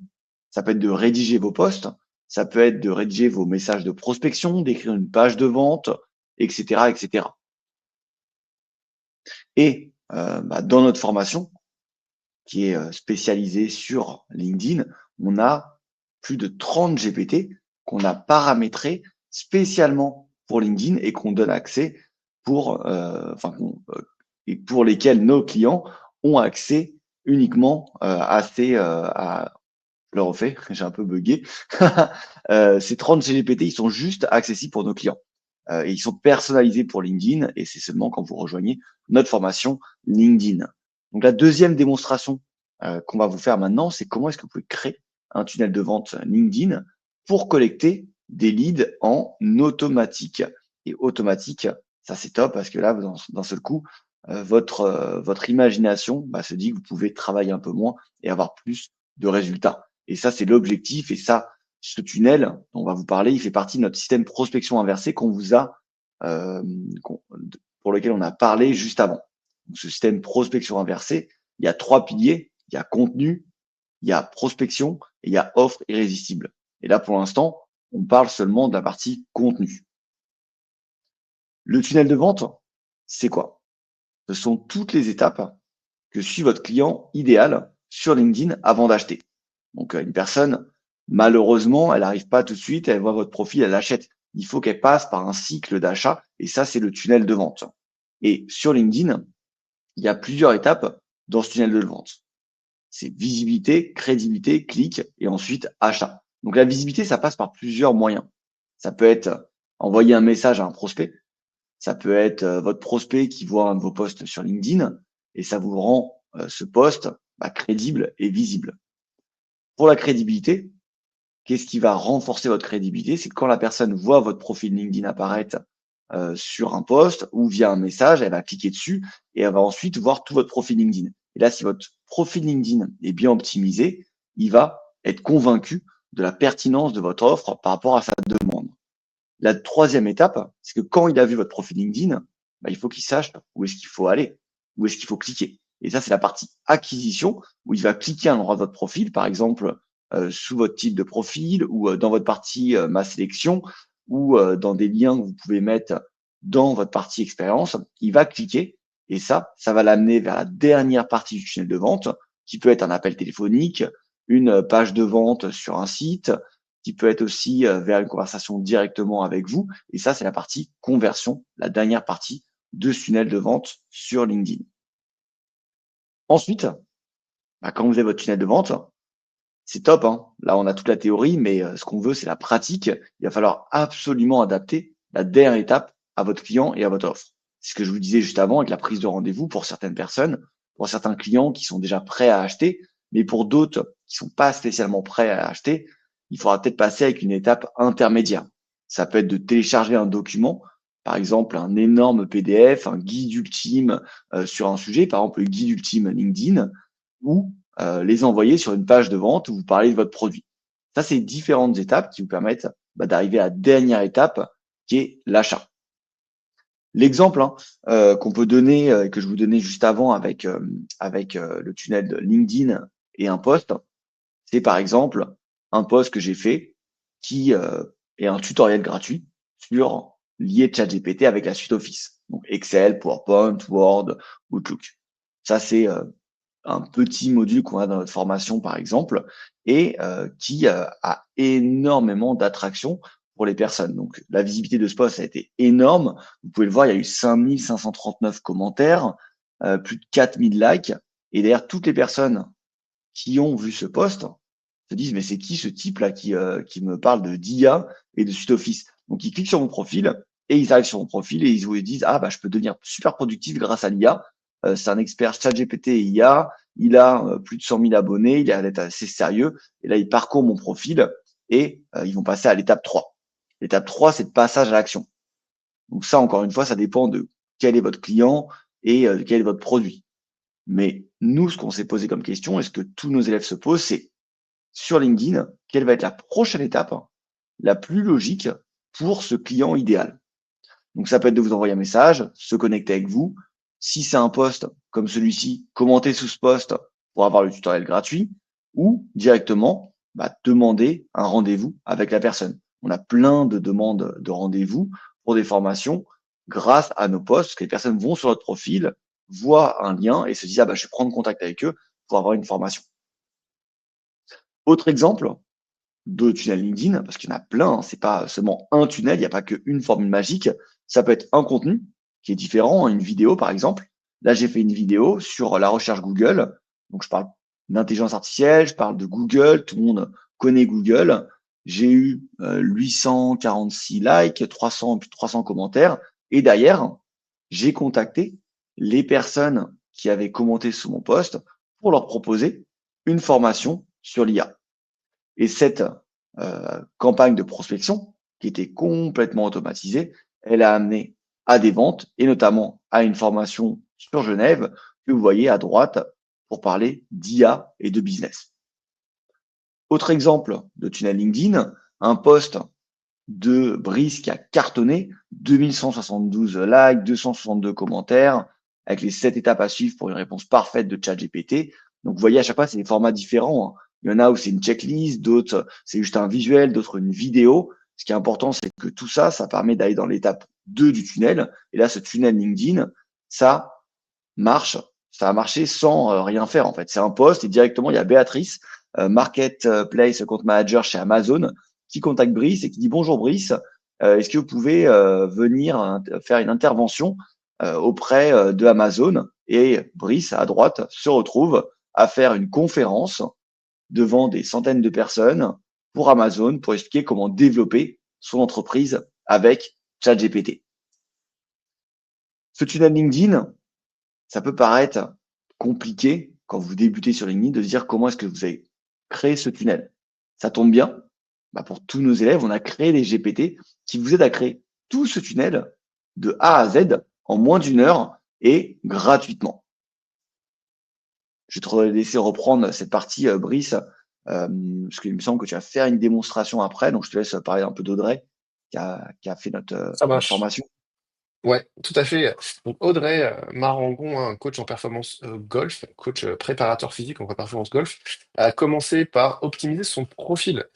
Ça peut être de rédiger vos posts. Ça peut être de rédiger vos messages de prospection, d'écrire une page de vente, etc., etc. Et dans notre formation, qui est spécialisée sur LinkedIn, on a plus de 30 GPT qu'on a paramétrés spécialement pour LinkedIn et qu'on donne accès pour, et pour lesquels nos clients ont accès uniquement je le refais, j'ai un peu bugué. Ces 30 GPT, ils sont juste accessibles pour nos clients. Et ils sont personnalisés pour LinkedIn et c'est seulement quand vous rejoignez notre formation LinkedIn. Donc la deuxième démonstration qu'on va vous faire maintenant, c'est comment est-ce que vous pouvez créer un tunnel de vente LinkedIn pour collecter des leads en automatique. Et automatique, ça c'est top parce que là, d'un seul coup, votre imagination se dit que vous pouvez travailler un peu moins et avoir plus de résultats. Et ça, c'est l'objectif. Et ça, ce tunnel dont on va vous parler, il fait partie de notre système prospection inversée qu'on vous a, euh, pour lequel on a parlé juste avant. Donc, ce système prospection inversée, il y a 3 piliers. Il y a contenu, il y a prospection et il y a offre irrésistible. Et là, pour l'instant, on parle seulement de la partie contenu. Le tunnel de vente, c'est quoi? Ce sont toutes les étapes que suit votre client idéal sur LinkedIn avant d'acheter. Donc, une personne, malheureusement, elle n'arrive pas tout de suite, elle voit votre profil, elle achète. Il faut qu'elle passe par un cycle d'achat et ça, c'est le tunnel de vente. Et sur LinkedIn, il y a plusieurs étapes dans ce tunnel de vente. C'est visibilité, crédibilité, clic et ensuite achat. Donc, la visibilité, ça passe par plusieurs moyens. Ça peut être envoyer un message à un prospect. Ça peut être votre prospect qui voit un de vos posts sur LinkedIn et ça vous rend ce post crédible et visible. Pour la crédibilité, qu'est-ce qui va renforcer votre crédibilité? C'est que quand la personne voit votre profil LinkedIn apparaître sur un post ou via un message, elle va cliquer dessus et elle va ensuite voir tout votre profil LinkedIn. Et là, si votre profil LinkedIn est bien optimisé, il va être convaincu de la pertinence de votre offre par rapport à sa demande. La troisième étape, c'est que quand il a vu votre profil LinkedIn, il faut qu'il sache où est-ce qu'il faut aller, où est-ce qu'il faut cliquer. Et ça, c'est la partie acquisition où il va cliquer à l'endroit de votre profil, par exemple sous votre type de profil ou dans votre partie ma sélection ou dans des liens que vous pouvez mettre dans votre partie expérience. Il va cliquer et ça va l'amener vers la dernière partie du tunnel de vente qui peut être un appel téléphonique, une page de vente sur un site, qui peut être aussi vers une conversation directement avec vous. Et ça, c'est la partie conversion, la dernière partie de ce tunnel de vente sur LinkedIn. Ensuite, quand vous avez votre tunnel de vente, c'est top, hein. Là, on a toute la théorie, mais ce qu'on veut, c'est la pratique. Il va falloir absolument adapter la dernière étape à votre client et à votre offre. C'est ce que je vous disais juste avant avec la prise de rendez-vous pour certaines personnes, pour certains clients qui sont déjà prêts à acheter, mais pour d'autres qui sont pas spécialement prêts à acheter, il faudra peut-être passer avec une étape intermédiaire. Ça peut être de télécharger un document, par exemple un énorme PDF, un guide ultime sur un sujet, par exemple le guide ultime LinkedIn, ou les envoyer sur une page de vente où vous parlez de votre produit. Ça, c'est différentes étapes qui vous permettent d'arriver à la dernière étape qui est l'achat. L'exemple qu'on peut donner, que je vous donnais juste avant avec, le tunnel de LinkedIn et un post, c'est par exemple un post que j'ai fait qui est un tutoriel gratuit sur lier ChatGPT avec la suite Office. Donc Excel, PowerPoint, Word, Outlook. Ça, c'est un petit module qu'on a dans notre formation, par exemple, et qui a énormément d'attraction pour les personnes. Donc, la visibilité de ce post a été énorme. Vous pouvez le voir, il y a eu 5539 commentaires, plus de 4000 likes. Et derrière, toutes les personnes qui ont vu ce post se disent, mais c'est qui ce type-là qui me parle de d'IA et de suite Office? Donc, ils cliquent sur mon profil et ils arrivent sur mon profil et ils vous disent, ah, je peux devenir super productif grâce à l'IA. C'est un expert ChatGPT et IA. Il a plus de 100 000 abonnés. Il a l'air d'être assez sérieux. Et là, ils parcourent mon profil et ils vont passer à l'étape 3. L'étape 3, c'est le passage à l'action. Donc ça, encore une fois, ça dépend de quel est votre client et de quel est votre produit. Mais nous, ce qu'on s'est posé comme question, et ce que tous nos élèves se posent, c'est sur LinkedIn, quelle va être la prochaine étape la plus logique pour ce client idéal? Donc, ça peut être de vous envoyer un message, se connecter avec vous. Si c'est un post comme celui-ci, commentez sous ce post pour avoir le tutoriel gratuit ou directement demander un rendez-vous avec la personne. On a plein de demandes de rendez-vous pour des formations grâce à nos posts, que les personnes vont sur notre profil, voient un lien et se disent, je vais prendre contact avec eux pour avoir une formation. Autre exemple de tunnel LinkedIn, parce qu'il y en a plein, c'est pas seulement un tunnel, il n'y a pas qu'une formule magique. Ça peut être un contenu qui est différent, une vidéo par exemple. Là, j'ai fait une vidéo sur la recherche Google. Donc, je parle d'intelligence artificielle, je parle de Google, tout le monde connaît Google. J'ai eu 846 likes, 300 commentaires. Et derrière, j'ai contacté les personnes qui avaient commenté sous mon post pour leur proposer une formation sur l'IA. Et cette campagne de prospection, qui était complètement automatisée, elle a amené à des ventes et notamment à une formation sur Genève que vous voyez à droite pour parler d'IA et de business. Autre exemple de tunnel LinkedIn, un post de Brice qui a cartonné, 2172 likes, 262 commentaires, avec les 7 étapes à suivre pour une réponse parfaite de ChatGPT. Donc, vous voyez, à chaque fois, c'est des formats différents. Il y en a où c'est une checklist, d'autres, c'est juste un visuel, d'autres une vidéo. Ce qui est important, c'est que tout ça, ça permet d'aller dans l'étape 2 du tunnel. Et là, ce tunnel LinkedIn, ça marche, ça a marché sans rien faire en fait. C'est un post et directement, il y a Béatrice, Marketplace Account Manager chez Amazon, qui contacte Brice et qui dit: bonjour Brice, est-ce que vous pouvez venir faire une intervention auprès de Amazon? Et Brice, à droite, se retrouve à faire une conférence devant des centaines de personnes pour Amazon pour expliquer comment développer son entreprise avec ChatGPT. Ce tunnel LinkedIn, ça peut paraître compliqué quand vous débutez sur LinkedIn de se dire comment est-ce que vous avez créé ce tunnel. Ça tombe bien, pour tous nos élèves, on a créé des GPT qui vous aident à créer tout ce tunnel de A à Z en moins d'une heure et gratuitement. Je vais te laisser reprendre cette partie, Brice, parce qu'il me semble que tu vas faire une démonstration après, donc je te laisse parler un peu d'Audrey qui a fait Ça notre marche. formation. Ouais, tout à fait. Donc Audrey Marangon, un coach en performance golf, coach préparateur physique en performance golf, a commencé par optimiser son profil.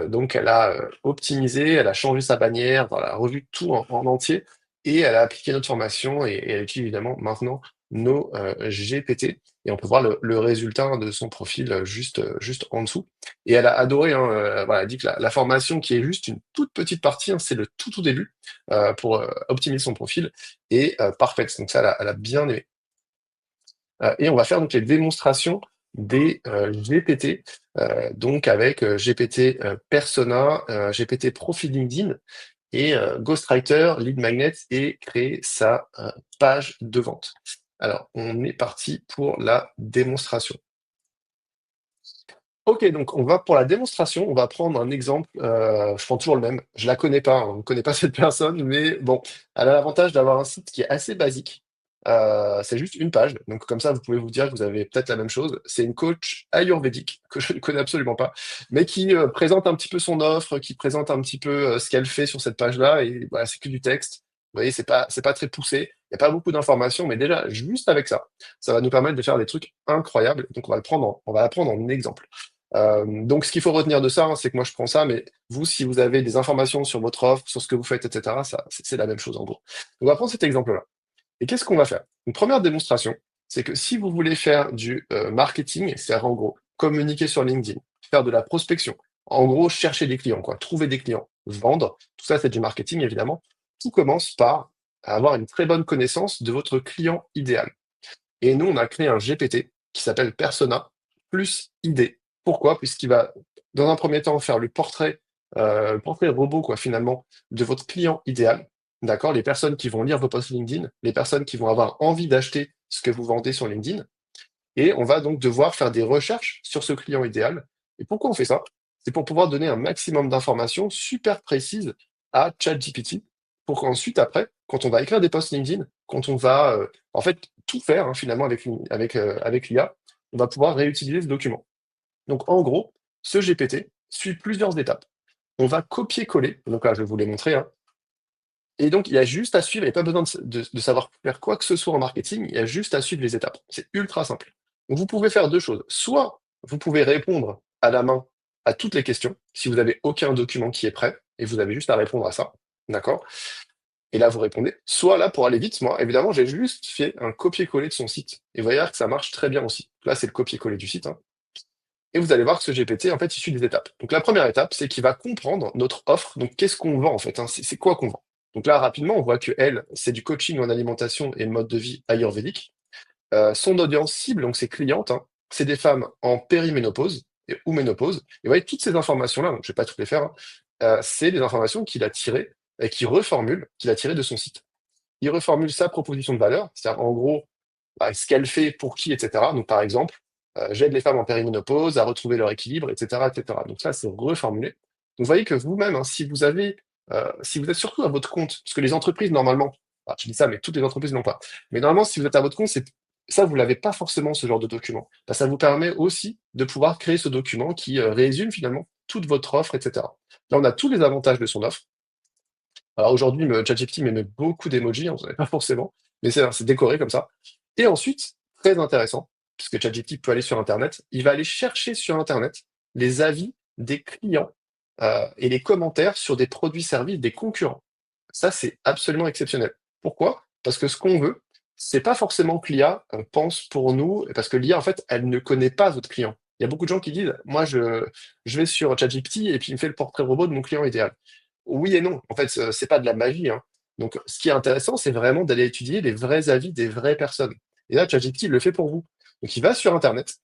Donc elle a optimisé, elle a changé sa bannière, elle a revu tout en entier et elle a appliqué notre formation et elle utilise évidemment maintenant nos GPT et on peut voir le résultat de son profil juste en dessous. Et elle a adoré, hein, voilà, elle dit que la formation qui est juste une toute petite partie, hein, c'est le tout début pour optimiser son profil et parfaite. Donc ça, elle a bien aimé. Et on va faire donc les démonstrations des GPT, donc avec GPT Persona, GPT Profil LinkedIn et Ghostwriter, Lead Magnet et créer sa page de vente. Alors, on est parti pour la démonstration. Ok, donc on va pour la démonstration, on va prendre un exemple. Je prends toujours le même. Je la connais pas, hein, on ne connaît pas cette personne, mais bon, elle a l'avantage d'avoir un site qui est assez basique. C'est juste une page, donc comme ça vous pouvez vous dire que vous avez peut-être la même chose. C'est une coach ayurvédique que je ne connais absolument pas, mais qui présente un petit peu son offre, qui présente un petit peu ce qu'elle fait sur cette page-là, et voilà, c'est que du texte. Vous voyez, c'est pas très poussé. Il n'y a pas beaucoup d'informations, mais déjà juste avec ça, ça va nous permettre de faire des trucs incroyables. Donc on va la prendre en exemple. Donc, ce qu'il faut retenir de ça, hein, c'est que moi je prends ça, mais vous, si vous avez des informations sur votre offre, sur ce que vous faites, etc., ça, c'est la même chose en gros. On va prendre cet exemple-là. Et qu'est-ce qu'on va faire? Une première démonstration, c'est que si vous voulez faire du marketing, c'est-à-dire en gros communiquer sur LinkedIn, faire de la prospection, en gros chercher des clients, quoi, trouver des clients, vendre, tout ça c'est du marketing évidemment. Tout commence par avoir une très bonne connaissance de votre client idéal. Et nous, on a créé un GPT qui s'appelle Persona plus ID. Pourquoi? Puisqu'il va, dans un premier temps, faire le portrait robot, quoi, finalement, de votre client idéal. D'accord? Les personnes qui vont lire vos posts LinkedIn, les personnes qui vont avoir envie d'acheter ce que vous vendez sur LinkedIn. Et on va donc devoir faire des recherches sur ce client idéal. Et pourquoi on fait ça? C'est pour pouvoir donner un maximum d'informations super précises à ChatGPT pour qu'ensuite, après, quand on va écrire des posts LinkedIn, quand on va en fait tout faire hein, finalement avec l'IA, on va pouvoir réutiliser ce document. Donc en gros, ce GPT suit plusieurs étapes. On va copier-coller, donc là je vais vous les montrer, hein, et donc, il y a juste à suivre, il n'y a pas besoin de savoir faire quoi que ce soit en marketing, il y a juste à suivre les étapes. C'est ultra simple. Donc, vous pouvez faire deux choses. Soit vous pouvez répondre à la main à toutes les questions, si vous n'avez aucun document qui est prêt, et vous avez juste à répondre à ça. D'accord? Et là, vous répondez. Soit là, pour aller vite, moi, évidemment, j'ai juste fait un copier-coller de son site. Et vous allez voir que ça marche très bien aussi. Là, c'est le copier-coller du site, hein. Et vous allez voir que ce GPT, en fait, il suit des étapes. Donc la première étape, c'est qu'il va comprendre notre offre. Donc qu'est-ce qu'on vend en fait, hein, c'est quoi qu'on vend. Donc là, rapidement, on voit que elle, c'est du coaching en alimentation et mode de vie ayurvédique. Son audience cible, donc ses clientes, hein, c'est des femmes en périménopause ou ménopause. Et vous voyez, toutes ces informations-là, donc je ne vais pas toutes les faire, hein, c'est des informations qu'il a tirées et qu'il a tirées de son site. Il reformule sa proposition de valeur, c'est-à-dire en gros, ce qu'elle fait pour qui, etc. Donc, par exemple, j'aide les femmes en périménopause à retrouver leur équilibre, etc., etc. Donc ça, c'est reformulé. Donc, vous voyez que vous-même, hein, si vous êtes surtout à votre compte, parce que les entreprises, normalement, je dis ça, mais toutes les entreprises n'ont pas. Mais normalement, si vous êtes à votre compte, ça, vous l'avez pas forcément, ce genre de document. Ça vous permet aussi de pouvoir créer ce document qui résume finalement toute votre offre, etc. Là, on a tous les avantages de son offre. Alors aujourd'hui, ChatGPT me met beaucoup d'emojis, hein, vous n'en avez pas forcément, mais c'est décoré comme ça. Et ensuite, très intéressant, puisque ChatGPT peut aller sur Internet, il va aller chercher sur Internet les avis des clients et les commentaires sur des produits-services des concurrents. Ça, c'est absolument exceptionnel. Pourquoi? Parce que ce qu'on veut, c'est pas forcément que l'IA pense pour nous, parce que l'IA, en fait, elle ne connaît pas votre client. Il y a beaucoup de gens qui disent, moi, je vais sur ChatGPT et puis il me fait le portrait robot de mon client idéal. Oui et non. En fait, c'est pas de la magie, hein. Donc, ce qui est intéressant, c'est vraiment d'aller étudier les vrais avis des vraies personnes. Et là, ChatGPT, il le fait pour vous. Donc, il va sur Internet,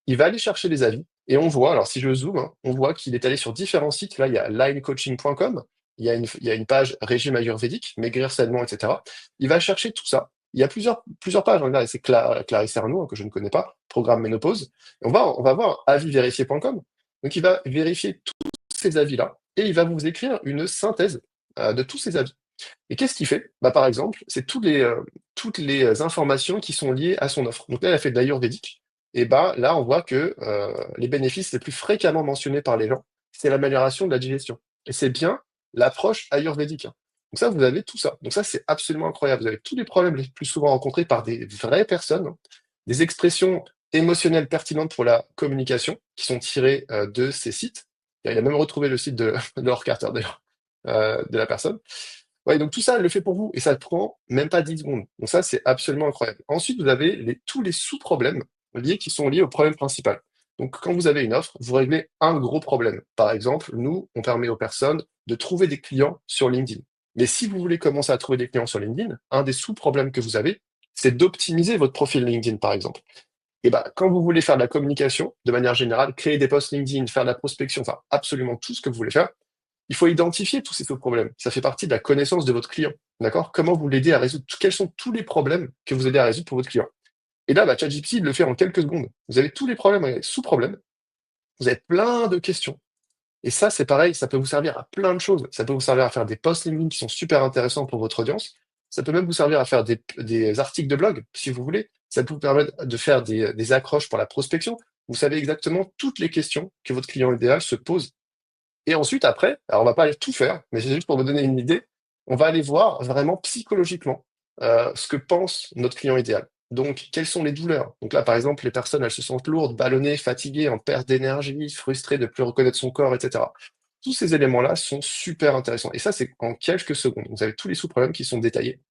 il va aller chercher les avis, et on voit, alors si je zoome, hein, on voit qu'il est allé sur différents sites. Là, il y a linecoaching.com, il y a une page régime ayurvédique, maigrir sainement, etc. Il va chercher tout ça. Il y a plusieurs pages. Hein. Là, c'est Clarisse Arnaud, hein, que je ne connais pas, programme ménopause. Et on va voir avisvérifié.com. Donc, il va vérifier tous ces avis-là, et il va vous écrire une synthèse de tous ces avis. Et qu'est-ce qu'il fait? Bah, par exemple, c'est toutes les informations qui sont liées à son offre. Donc là, elle a fait de l'ayurvédique. Et bah, là, on voit que les bénéfices les plus fréquemment mentionnés par les gens, c'est l'amélioration de la digestion. Et c'est bien l'approche ayurvédique. Hein. Donc ça, vous avez tout ça. Donc ça, c'est absolument incroyable. Vous avez tous les problèmes les plus souvent rencontrés par des vraies personnes, hein, des expressions émotionnelles pertinentes pour la communication qui sont tirées de ces sites. Il a même retrouvé le site de Laure Carter, d'ailleurs, de la personne. Ouais, donc tout ça, elle le fait pour vous et ça ne prend même pas 10 secondes. Donc ça, c'est absolument incroyable. Ensuite, vous avez tous les sous-problèmes qui sont liés au problème principal. Donc quand vous avez une offre, vous réglez un gros problème. Par exemple, nous, on permet aux personnes de trouver des clients sur LinkedIn. Mais si vous voulez commencer à trouver des clients sur LinkedIn, un des sous-problèmes que vous avez, c'est d'optimiser votre profil LinkedIn, par exemple. Et ben, quand vous voulez faire de la communication, de manière générale, créer des posts LinkedIn, faire de la prospection, enfin absolument tout ce que vous voulez faire, il faut identifier tous ces problèmes. Ça fait partie de la connaissance de votre client. D'accord? Comment vous l'aidez à résoudre? Quels sont tous les problèmes que vous aidez à résoudre pour votre client? Et là, bah, ChatGPT, il le fait en quelques secondes. Vous avez tous les problèmes, sous-problèmes. Vous avez plein de questions. Et ça, c'est pareil, ça peut vous servir à plein de choses. Ça peut vous servir à faire des posts LinkedIn qui sont super intéressants pour votre audience. Ça peut même vous servir à faire des articles de blog, si vous voulez. Ça peut vous permettre de faire des accroches pour la prospection. Vous savez exactement toutes les questions que votre client idéal se pose. Et ensuite, après, alors on va pas aller tout faire, mais c'est juste pour vous donner une idée, on va aller voir vraiment psychologiquement ce que pense notre client idéal. Donc, quelles sont les douleurs? Donc là, par exemple, les personnes, elles se sentent lourdes, ballonnées, fatiguées, en perte d'énergie, frustrées de ne plus reconnaître son corps, etc. Tous ces éléments-là sont super intéressants. Et ça, c'est en quelques secondes. Vous avez tous les sous-problèmes qui sont détaillés.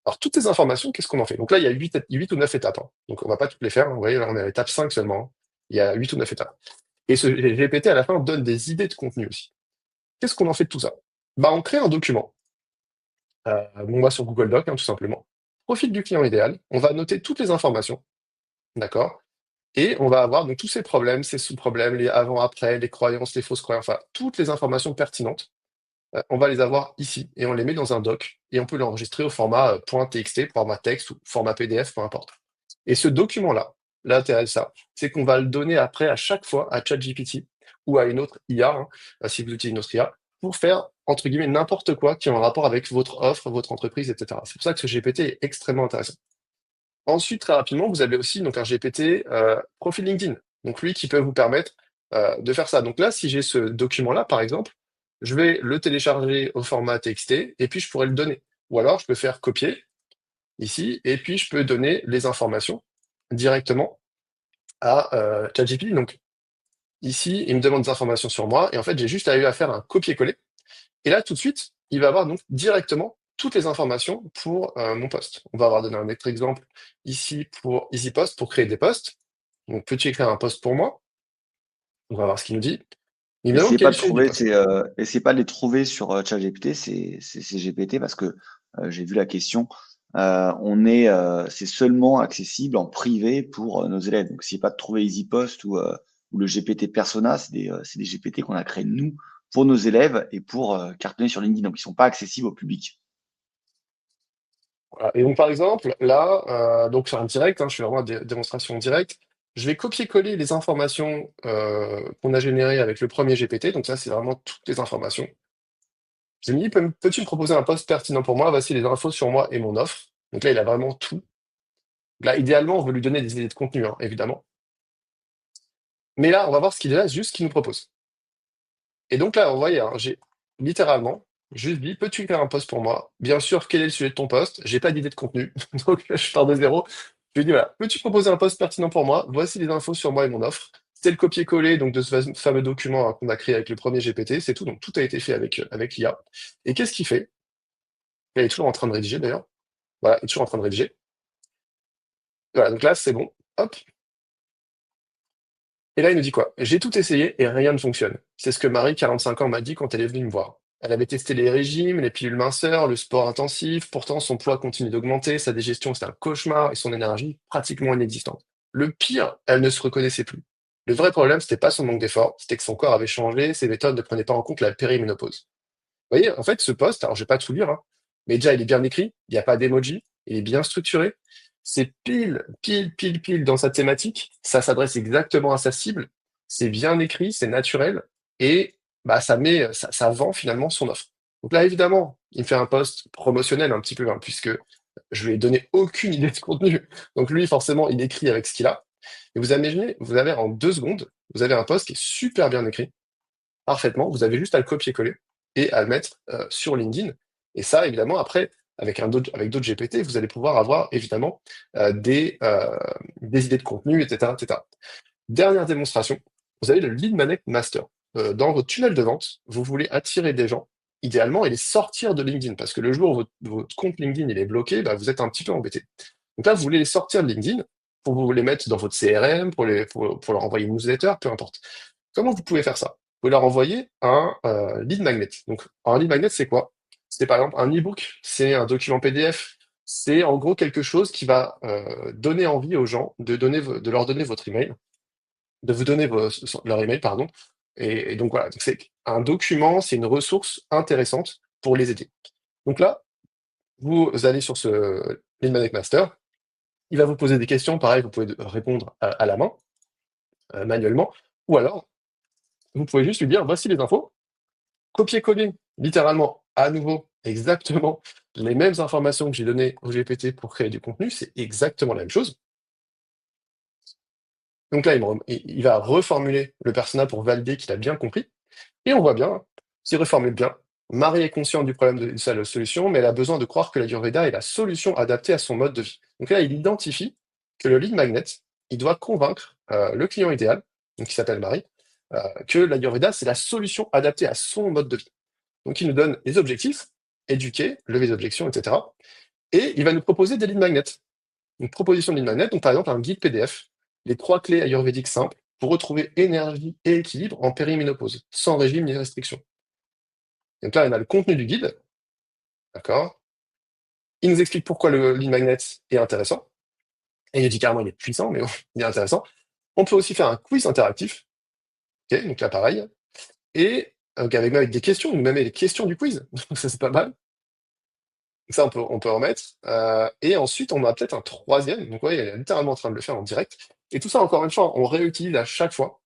Alors, toutes ces informations, qu'est-ce qu'on en fait? Donc là, il y a 8 ou 9 étapes. Hein. Donc, on va pas toutes les faire. Hein. Vous voyez, là, on est à l'étape 5 seulement. Hein. Il y a 8 ou 9 étapes. Et ce GPT, à la fin, donne des idées de contenu aussi. Qu'est-ce qu'on en fait de tout ça? Bah, on crée un document. On va sur Google Doc, hein, tout simplement. Profil du client idéal. On va noter toutes les informations, d'accord? Et on va avoir donc tous ces problèmes, ces sous-problèmes, les avant-après, les croyances, les fausses croyances, enfin, toutes les informations pertinentes. On va les avoir ici et on les met dans un doc et on peut l'enregistrer au format .txt, format texte ou format PDF, peu importe. Et ce document-là, l'intérêt de ça, c'est qu'on va le donner après à chaque fois à ChatGPT ou à une autre IA, hein, si vous utilisez une autre IA, pour faire, entre guillemets, n'importe quoi qui est en rapport avec votre offre, votre entreprise, etc. C'est pour ça que ce GPT est extrêmement intéressant. Ensuite, très rapidement, vous avez aussi donc un GPT profil LinkedIn. Donc lui qui peut vous permettre de faire ça. Donc là, si j'ai ce document-là, par exemple, je vais le télécharger au format TXT et puis je pourrais le donner. Ou alors, je peux faire copier ici et puis je peux donner les informations directement à ChatGPT. Donc ici, il me demande des informations sur moi et en fait, j'ai juste à faire un copier-coller. Et là, tout de suite, il va avoir donc directement toutes les informations pour mon poste. On va avoir donné un autre exemple ici pour EasyPost pour créer des posts. Donc, peux-tu écrire un post pour moi? On va voir ce qu'il nous dit. Il me demande Essayez quel est pas le de sujet du trouver, poste. essayez pas de les trouver sur ChatGPT, c'est GPT parce que j'ai vu la question. C'est seulement accessible en privé pour nos élèves. Donc, essayez pas de trouver EasyPost ou le GPT Persona, c'est des GPT qu'on a créés nous pour nos élèves et pour cartonner sur LinkedIn. Donc, ils sont pas accessibles au public. Voilà. Et donc, par exemple, là, donc c'est un direct, hein, je fais vraiment une démonstration directe. Je vais copier-coller les informations qu'on a générées avec le premier GPT. Donc, ça, c'est vraiment toutes les informations. J'ai mis, peux-tu me proposer un post pertinent pour moi? Voici les infos sur moi et mon offre. Donc là, il a vraiment tout. Là, idéalement, on veut lui donner des idées de contenu, hein, évidemment. Mais là, on va voir ce qu'il a, juste ce qu'il nous propose. Et donc là, vous voyez, hein, j'ai littéralement juste dit, peux-tu faire un post pour moi? Bien sûr, quel est le sujet de ton post? J'ai pas d'idée de contenu, donc je pars de zéro. Je lui dis, voilà, peux-tu proposer un poste pertinent pour moi? Voici les infos sur moi et mon offre. C'est le copier-coller donc de ce fameux document, hein, qu'on a créé avec le premier GPT, c'est tout. Donc tout a été fait avec l'IA. Et qu'est-ce qu'il fait? Il est toujours en train de rédiger d'ailleurs. Voilà, il est toujours en train de rédiger. Voilà, donc là, c'est bon. Hop. Et là, il nous dit quoi? J'ai tout essayé et rien ne fonctionne. C'est ce que Marie, 45 ans, m'a dit quand elle est venue me voir. Elle avait testé les régimes, les pilules minceurs, le sport intensif. Pourtant, son poids continue d'augmenter, sa digestion, c'est un cauchemar et son énergie pratiquement inexistante. Le pire, elle ne se reconnaissait plus. Le vrai problème, c'était pas son manque d'effort, c'était que son corps avait changé, ses méthodes ne prenaient pas en compte la périménopause. Vous voyez, en fait, ce post, alors je vais pas tout lire, hein, mais déjà, il est bien écrit, il n'y a pas d'emoji, il est bien structuré, c'est pile dans sa thématique, ça s'adresse exactement à sa cible, c'est bien écrit, c'est naturel, et bah, ça vend finalement son offre. Donc là, évidemment, il me fait un post promotionnel un petit peu, hein, puisque je lui ai donné aucune idée de contenu. Donc lui, forcément, il écrit avec ce qu'il a. Et vous imaginez, vous avez en 2 secondes, vous avez un post qui est super bien écrit, parfaitement. Vous avez juste à le copier-coller et à le mettre sur LinkedIn. Et ça, évidemment, après, avec d'autres GPT, vous allez pouvoir avoir évidemment des idées de contenu, etc., etc. Dernière démonstration, vous avez le Lead Magnet Master. Dans votre tunnel de vente, vous voulez attirer des gens, idéalement, et les sortir de LinkedIn, parce que le jour où votre compte LinkedIn il est bloqué, bah, vous êtes un petit peu embêté. Donc là, vous voulez les sortir de LinkedIn pour vous les mettre dans votre CRM, pour leur envoyer une newsletter, peu importe. Comment vous pouvez faire ça? Vous pouvez leur envoyer un lead magnet. Donc, un lead magnet, c'est quoi? C'est par exemple un e-book, c'est un document PDF, c'est en gros quelque chose qui va donner envie aux gens de leur donner votre email, de vous donner leur email, pardon. Et donc voilà, donc c'est un document, c'est une ressource intéressante pour les aider. Donc là, vous allez sur ce lead magnet master, il va vous poser des questions, pareil, vous pouvez répondre à la main, manuellement, ou alors vous pouvez juste lui dire voici les infos, copier-coller, littéralement, à nouveau, exactement les mêmes informations que j'ai données au GPT pour créer du contenu, c'est exactement la même chose. Donc là, il va reformuler le persona pour valider qu'il a bien compris. Et on voit bien, hein, s'il reformule bien, Marie est consciente du problème de sa solution, mais elle a besoin de croire que la l'Ayurveda est la solution adaptée à son mode de vie. Donc là, il identifie que le lead magnet, il doit convaincre le client idéal, donc qui s'appelle Marie, que la l'Ayurveda, c'est la solution adaptée à son mode de vie. Donc, il nous donne les objectifs, éduquer, lever des objections, etc. Et il va nous proposer des lead magnets. Une proposition de lead magnet, donc par exemple un guide PDF, les 3 clés ayurvédiques simples pour retrouver énergie et équilibre en périménopause, sans régime ni restriction. Donc là, on a le contenu du guide, d'accord? Il nous explique pourquoi le lead magnet est intéressant. Et il nous dit carrément il est puissant, mais bon, il est intéressant. On peut aussi faire un quiz interactif, ok, donc là pareil, et avec des questions, nous même les questions du quiz, donc ça c'est pas mal. Ça, on peut en mettre. Et ensuite, on a peut-être un troisième. Donc, ouais, il est littéralement en train de le faire en direct. Et tout ça, encore une fois, on réutilise à chaque fois.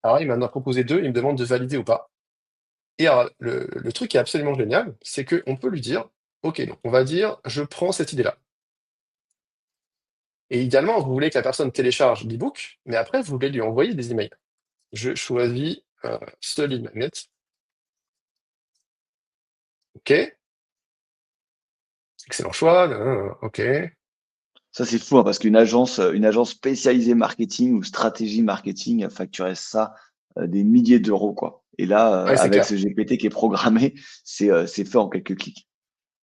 Alors, il m'en a proposé deux. Il me demande de valider ou pas. Et alors, le truc qui est absolument génial, c'est qu'on peut lui dire, OK, donc on va dire, je prends cette idée-là. Et idéalement, vous voulez que la personne télécharge l'e-book, mais après, vous voulez lui envoyer des emails. Je choisis ce lead magnet. OK, excellent choix. OK. Ça, c'est fou, hein, parce une agence spécialisée marketing ou stratégie marketing facturait ça des milliers d'euros, quoi. Et là, Ouais, c'est avec clair. ce GPT qui est programmé, c'est fait en quelques clics.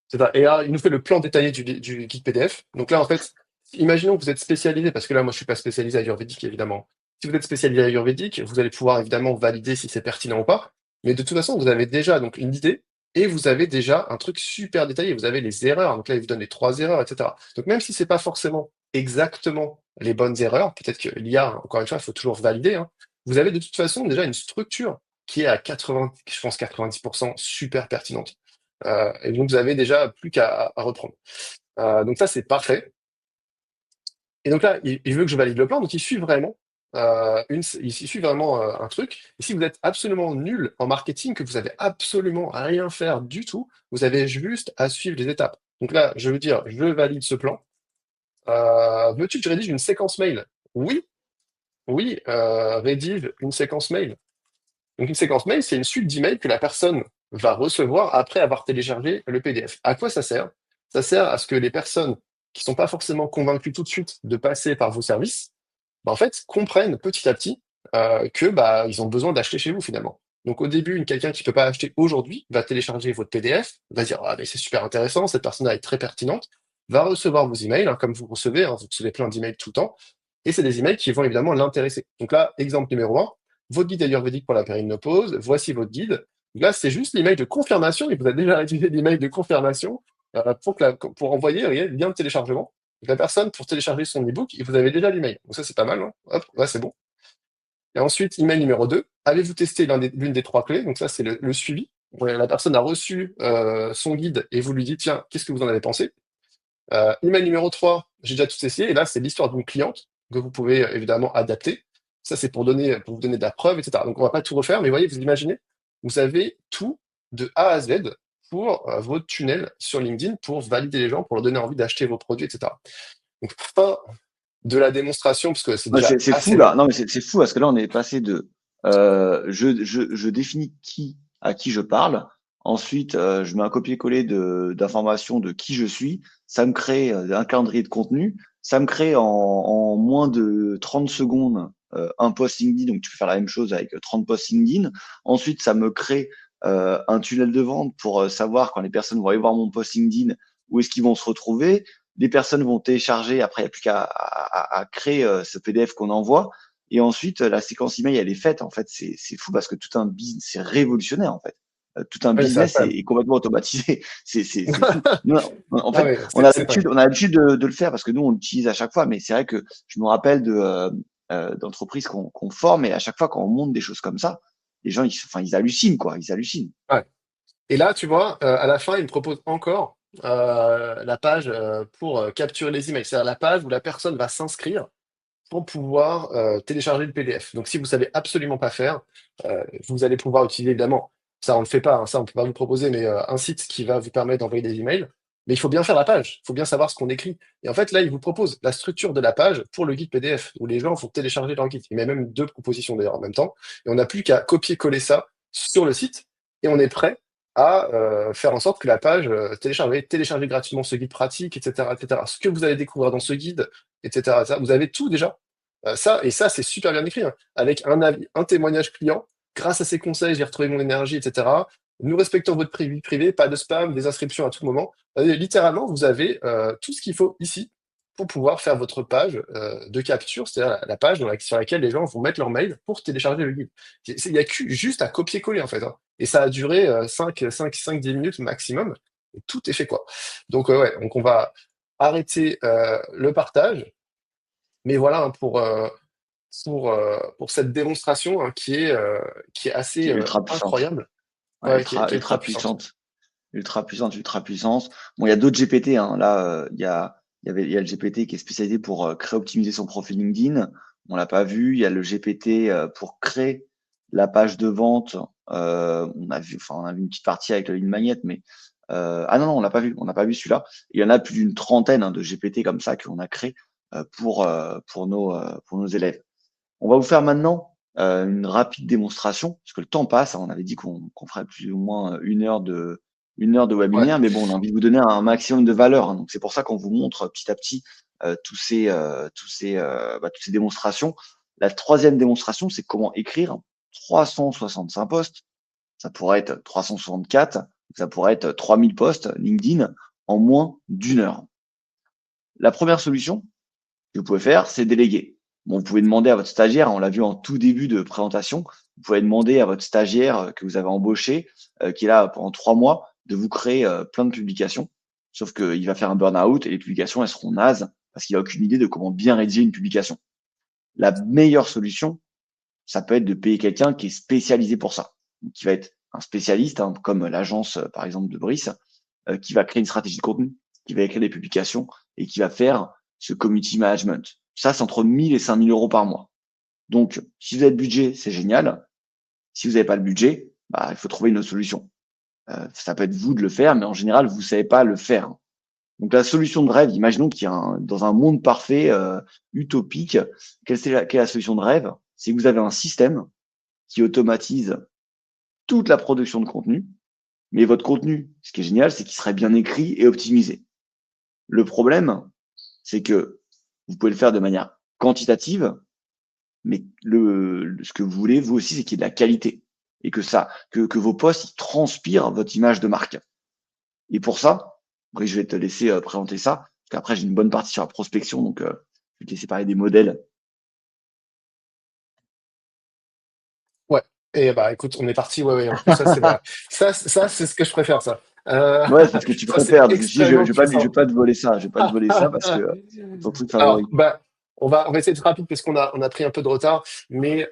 C'est ça. Et là, il nous fait le plan détaillé du guide PDF. Donc là, en fait, imaginons que vous êtes spécialisé, parce que là, moi, je suis pas spécialisé ayurvédique, évidemment. Si vous êtes spécialisé ayurvédique, vous allez pouvoir évidemment valider si c'est pertinent ou pas. Mais de toute façon, vous avez déjà donc une idée et vous avez déjà un truc super détaillé. Vous avez les erreurs. Donc là, il vous donne les 3 erreurs, etc. Donc même si c'est pas forcément exactement les bonnes erreurs, peut-être que l'IA, encore une fois, il faut toujours valider, hein, vous avez de toute façon déjà une structure qui est à 80, je pense 90% super pertinente. Et donc, vous avez déjà plus qu'à reprendre. Donc ça, c'est parfait. Et donc là, il veut que je valide le plan, donc il suit vraiment il suit vraiment un truc. Et si vous êtes absolument nul en marketing, que vous avez absolument à rien faire du tout, vous avez juste à suivre les étapes. Donc là, je veux dire, je valide ce plan. Veux-tu que je rédige une séquence mail? Oui, oui, rédige une séquence mail. Donc une séquence mail, c'est une suite d'emails que la personne va recevoir après avoir téléchargé le PDF. À quoi ça sert? Ça sert à ce que les personnes qui sont pas forcément convaincus tout de suite de passer par vos services, bah, en fait, comprennent petit à petit que bah, ils ont besoin d'acheter chez vous finalement. Donc au début, quelqu'un qui peut pas acheter aujourd'hui va télécharger votre PDF, va dire ah mais c'est super intéressant, cette personne-là est très pertinente, va recevoir vos emails, hein, comme vous recevez plein d'emails tout le temps, et c'est des emails qui vont évidemment l'intéresser. Donc là, exemple numéro un, votre guide ayurvédique pour la périménopause, voici votre guide. Là, c'est juste l'email de confirmation, il vous a déjà rédigé l'email de confirmation pour envoyer le lien de téléchargement. La personne, pour télécharger son e-book, vous avez déjà l'email. Donc ça, c'est pas mal, hein. Hop, là, c'est bon. Et ensuite, email numéro 2, avez-vous testé l'une des trois clés? Donc ça, c'est le suivi. Ouais, la personne a reçu son guide et vous lui dites, tiens, qu'est-ce que vous en avez pensé? Email numéro 3, j'ai déjà tout essayé. Et là, c'est l'histoire d'une cliente que vous pouvez évidemment adapter. Ça, c'est pour vous donner de la preuve, etc. Donc, on va pas tout refaire, mais voyez, vous imaginez, vous avez tout de A à Z pour votre tunnel sur LinkedIn pour valider les gens, pour leur donner envie d'acheter vos produits, etc. Donc, fin de la démonstration, parce que c'est Ouais, déjà c'est assez fou long. là. Non, mais c'est fou parce que là, on est passé de je définis à qui je parle. Ensuite, je mets un copier-coller d'informations de qui je suis. Ça me crée un calendrier de contenu. Ça me crée en moins de 30 secondes un post LinkedIn. Donc, tu peux faire la même chose avec 30 posts LinkedIn. Ensuite, ça me crée un tunnel de vente pour savoir quand les personnes vont aller voir mon post LinkedIn, où est-ce qu'ils vont se retrouver. Les personnes vont télécharger, après il n'y a plus qu'à créer ce PDF qu'on envoie. Et ensuite, la séquence email, elle est faite. En fait, c'est fou parce que tout un business, c'est révolutionnaire en fait. Tout un Ouais, c'est business incroyable. est complètement automatisé. C'est fou. Nous, en Ah fait, ouais, c'est dingue. on a l'habitude de le faire parce que nous, on l'utilise à chaque fois. Mais c'est vrai que je me rappelle d'entreprises qu'on forme et à chaque fois quand on monte des choses comme ça, les gens, ils hallucinent quoi. Ils hallucinent. Ouais. Et là, tu vois, à la fin, il me propose encore la page pour capturer les emails. C'est-à-dire la page où la personne va s'inscrire pour pouvoir télécharger le PDF. Donc, si vous savez absolument pas faire, vous allez pouvoir utiliser évidemment, ça on ne le fait pas, hein, ça on peut pas vous proposer, mais un site qui va vous permettre d'envoyer des emails. Mais il faut bien faire la page, il faut bien savoir ce qu'on écrit. Et en fait, là, il vous propose la structure de la page pour le guide PDF, où les gens vont télécharger leur guide. Il met même deux propositions d'ailleurs en même temps. Et on n'a plus qu'à copier-coller ça sur le site, et on est prêt à faire en sorte que la page télécharger gratuitement ce guide pratique, etc., etc. Ce que vous allez découvrir dans ce guide, etc., etc. Vous avez tout déjà. Ça, c'est super bien écrit, hein, avec un avis, un témoignage client. Grâce à ces conseils, j'ai retrouvé mon énergie, etc. Nous respectons votre vie privée, pas de spam, des inscriptions à tout moment. Littéralement, vous avez tout ce qu'il faut ici pour pouvoir faire votre page de capture, c'est-à-dire la page sur laquelle les gens vont mettre leur mail pour télécharger le guide. Il n'y a que juste à copier-coller, en fait, hein. Et ça a duré 5-10 minutes maximum. Et tout est fait, quoi. Donc, ouais, donc on va arrêter le partage. Mais voilà, hein, pour cette démonstration hein, qui est Qui assez est ultra puissante. incroyable, Ouais, ouais, qui est ultra ultra puissante. puissante. Ultra puissante, ultra puissance. Bon, il y a d'autres GPT, hein. Là, il y a le GPT qui est spécialisé pour créer, optimiser son profil LinkedIn. On l'a pas vu. Il y a le GPT pour créer la page de vente. On a vu une petite partie avec le lead magnet, mais ah non, non, on l'a pas vu. On n'a pas vu celui-là. Il y en a plus d'une trentaine hein, de GPT comme ça qu'on a créé pour nos élèves. On va vous faire maintenant une rapide démonstration, parce que le temps passe, hein. On avait dit qu'on ferait plus ou moins une heure de Ouais, webinaire, mais bon, on a envie de vous donner un maximum de valeur, hein. Donc c'est pour ça qu'on vous montre petit à petit toutes ces démonstrations. La troisième démonstration, c'est comment écrire 365 posts. Ça pourrait être 364, ça pourrait être 3000 posts LinkedIn en moins d'une heure. La première solution, que vous pouvez faire, c'est déléguer. Bon, vous pouvez demander à votre stagiaire, on l'a vu en tout début de présentation, vous pouvez demander à votre stagiaire que vous avez embauché, qui est là pendant 3 mois, de vous créer plein de publications. Sauf qu'il va faire un burn-out et les publications, elles seront nazes parce qu'il n'a aucune idée de comment bien rédiger une publication. La meilleure solution, ça peut être de payer quelqu'un qui est spécialisé pour ça, qui va être un spécialiste, hein, comme l'agence, par exemple, de Brice, qui va créer une stratégie de contenu, qui va écrire des publications et qui va faire ce community management. Ça, c'est entre 1000 et 5000 euros par mois. Donc, si vous avez le budget, c'est génial. Si vous n'avez pas le budget, bah, il faut trouver une autre solution. Ça peut être vous de le faire, mais en général, vous ne savez pas le faire. Donc, la solution de rêve, imaginons qu'il y a dans un monde parfait, utopique, quelle est la solution de rêve? C'est que vous avez un système qui automatise toute la production de contenu, mais votre contenu, ce qui est génial, c'est qu'il serait bien écrit et optimisé. Le problème, c'est que vous pouvez le faire de manière quantitative, mais ce que vous voulez, vous aussi, c'est qu'il y ait de la qualité et que vos posts ils transpirent votre image de marque. Et pour ça, après, je vais te laisser présenter ça, parce qu'après, j'ai une bonne partie sur la prospection, donc je vais te laisser parler des modèles. Ouais. Et bah écoute, on est parti. Ouais, ouais. En plus, ça c'est voilà. Ça c'est ce que je préfère, ça. Ouais, c'est ce que tu Ça c'est préfères. Donc, je me suis dit, extrêmement je vais puissant. pas te voler ça. Je vais pas te voler ça parce que c'est ton truc Alors, favori. bah, on va essayer d'être rapide parce qu'on a pris un peu de retard. Mais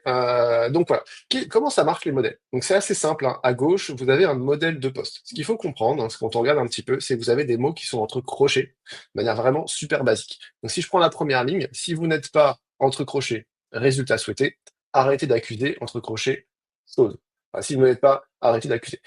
donc voilà. Comment ça marche les modèles? Donc c'est assez simple, hein. À gauche, vous avez un modèle de poste. Ce qu'il faut comprendre, hein, quand on regarde un petit peu, c'est que vous avez des mots qui sont entre crochets, de manière vraiment super basique. Donc si je prends la première ligne, si vous n'êtes pas entre crochets, résultat souhaité, arrêtez d'accuser entre crochets chose. Enfin, si vous n'êtes pas, arrêtez d'accuser.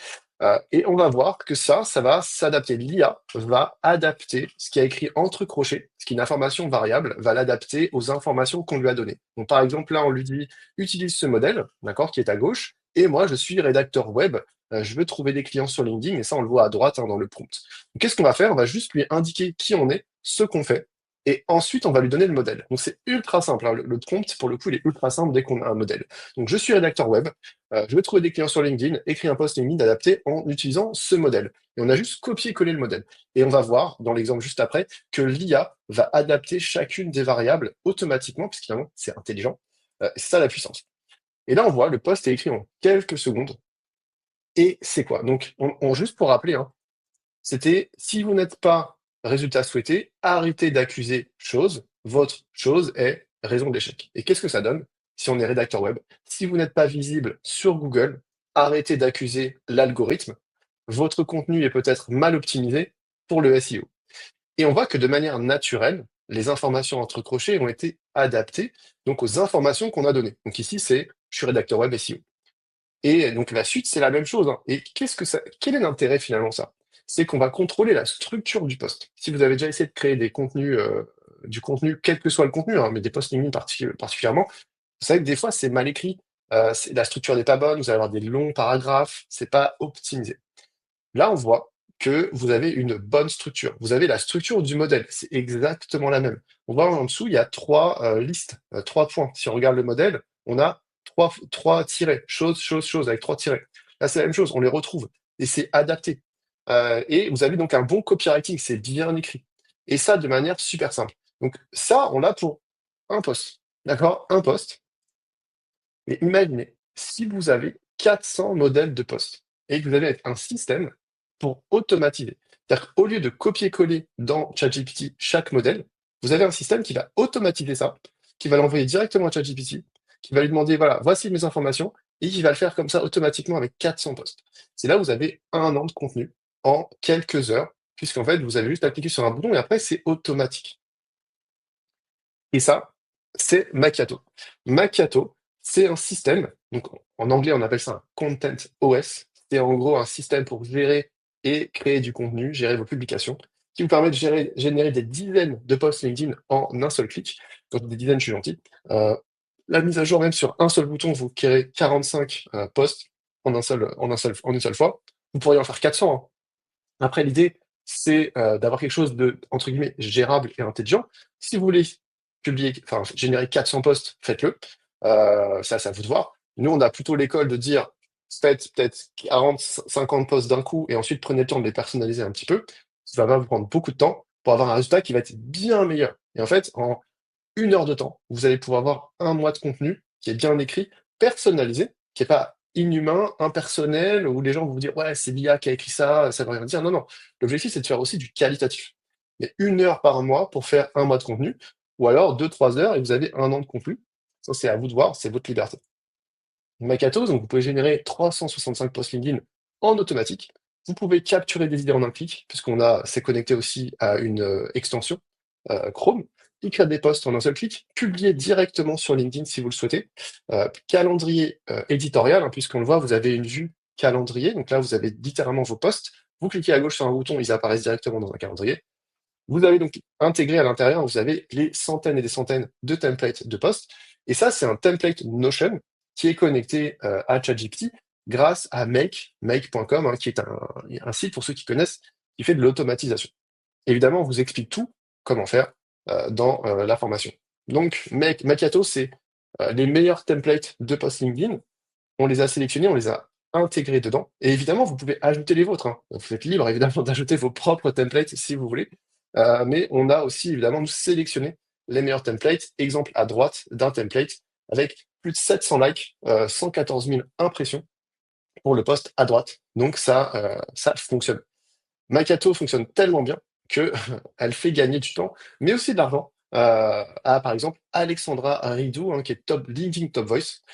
Et on va voir que ça va s'adapter. L'IA va adapter ce qui a écrit entre crochets, ce qui est une information variable, va l'adapter aux informations qu'on lui a données. Donc, par exemple, là, on lui dit, utilise ce modèle, d'accord, qui est à gauche, et moi, je suis rédacteur web, je veux trouver des clients sur LinkedIn, et ça, on le voit à droite, hein, dans le prompt. Donc, qu'est-ce qu'on va faire? On va juste lui indiquer qui on est, ce qu'on fait, et ensuite, on va lui donner le modèle. Donc, c'est ultra simple, hein. Le prompt, pour le coup, il est ultra simple dès qu'on a un modèle. Donc, je suis rédacteur web, je veux trouver des clients sur LinkedIn, écrire un post LinkedIn adapté en utilisant ce modèle. Et on a juste copié-collé le modèle. Et on va voir, dans l'exemple juste après, que l'IA va adapter chacune des variables automatiquement, puisqu'évidemment, c'est intelligent. C'est ça la puissance. Et là, on voit, le post est écrit en quelques secondes. Et c'est quoi? Donc, juste pour rappeler, hein, c'était si vous n'êtes pas résultat souhaité, arrêtez d'accuser chose. Votre chose est raison d'échec. Et qu'est-ce que ça donne si on est rédacteur web? Si vous n'êtes pas visible sur Google, arrêtez d'accuser l'algorithme. Votre contenu est peut-être mal optimisé pour le SEO. Et on voit que de manière naturelle, les informations entre crochets ont été adaptées donc aux informations qu'on a données. Donc ici, c'est je suis rédacteur web SEO. Et donc la suite, c'est la même chose, hein. Et quel est l'intérêt finalement ça? C'est qu'on va contrôler la structure du post. Si vous avez déjà essayé de créer des contenus, du contenu, quel que soit le contenu, hein, mais des posts LinkedIn particulièrement, vous savez que des fois c'est mal écrit, la structure n'est pas bonne, vous allez avoir des longs paragraphes, c'est pas optimisé. Là, on voit que vous avez une bonne structure. Vous avez la structure du modèle, c'est exactement la même. On voit en dessous, il y a trois listes, trois points. Si on regarde le modèle, on a trois tirets, chose, avec trois tirets. Là, c'est la même chose, on les retrouve et c'est adapté. Et vous avez donc un bon copywriting, c'est bien écrit. Et ça de manière super simple. Donc ça, on l'a pour un post. D'accord? Un post. Mais imaginez, si vous avez 400 modèles de poste et que vous avez un système pour automatiser. C'est-à-dire qu'au lieu de copier-coller dans ChatGPT chaque modèle, vous avez un système qui va automatiser ça, qui va l'envoyer directement à ChatGPT, qui va lui demander, voilà, voici mes informations, et qui va le faire comme ça automatiquement avec 400 postes. C'est là où vous avez un an de contenu en quelques heures, puisqu'en fait, vous avez juste à cliquer sur un bouton et après, c'est automatique. Et ça, c'est Macchiato. Macchiato, c'est un système, donc en anglais on appelle ça un Content OS, c'est en gros un système pour gérer et créer du contenu, gérer vos publications, qui vous permet de générer des dizaines de posts LinkedIn en un seul clic. Quand je dis des dizaines, je suis gentil. La mise à jour, même sur un seul bouton, vous créez 45 posts en une seule fois. Vous pourriez en faire 400, hein. Après, l'idée, c'est d'avoir quelque chose de, entre guillemets, gérable et intelligent. Si vous voulez enfin, générer 400 posts, faites-le. Ça, c'est à vous de voir. Nous, on a plutôt l'école de dire, faites peut-être 40, 50 posts d'un coup et ensuite prenez le temps de les personnaliser un petit peu. Ça va vous prendre beaucoup de temps pour avoir un résultat qui va être bien meilleur. Et en fait, en 1 heure de temps, vous allez pouvoir avoir un mois de contenu qui est bien écrit, personnalisé, qui est pas inhumain, impersonnel, où les gens vont vous dire ouais, c'est l'IA qui a écrit ça veut rien dire. Non, non. L'objectif, c'est de faire aussi du qualitatif. Mais 1 heure par mois pour faire un mois de contenu, ou alors 2, 3 heures et vous avez un an de contenu. Ça, c'est à vous de voir, c'est votre liberté. Makato, donc vous pouvez générer 365 posts LinkedIn en automatique. Vous pouvez capturer des idées en un clic, c'est connecté aussi à une extension Chrome, qui crée des posts en un seul clic, publier directement sur LinkedIn si vous le souhaitez. Calendrier éditorial, hein, puisqu'on le voit, vous avez une vue calendrier, donc là vous avez littéralement vos posts. Vous cliquez à gauche sur un bouton, ils apparaissent directement dans un calendrier. Vous avez donc intégré à l'intérieur, vous avez les centaines et des centaines de templates de posts. Et ça, c'est un template Notion qui est connecté à ChatGPT grâce à make.com, hein, qui est un site, pour ceux qui connaissent, qui fait de l'automatisation. Évidemment, on vous explique tout, comment faire. dans la formation. Donc, Macchiato, c'est les meilleurs templates de post LinkedIn. On les a sélectionnés, on les a intégrés dedans. Et évidemment, vous pouvez ajouter les vôtres, hein. Vous êtes libre, évidemment, d'ajouter vos propres templates si vous voulez. Mais on a aussi, évidemment, nous sélectionné les meilleurs templates. Exemple à droite d'un template avec plus de 700 likes, 114 000 impressions pour le post à droite. Donc ça fonctionne. Macchiato fonctionne tellement bien que elle fait gagner du temps, mais aussi de l'argent. À par exemple Alexandra Ridou, hein, qui est top LinkedIn Top Voice,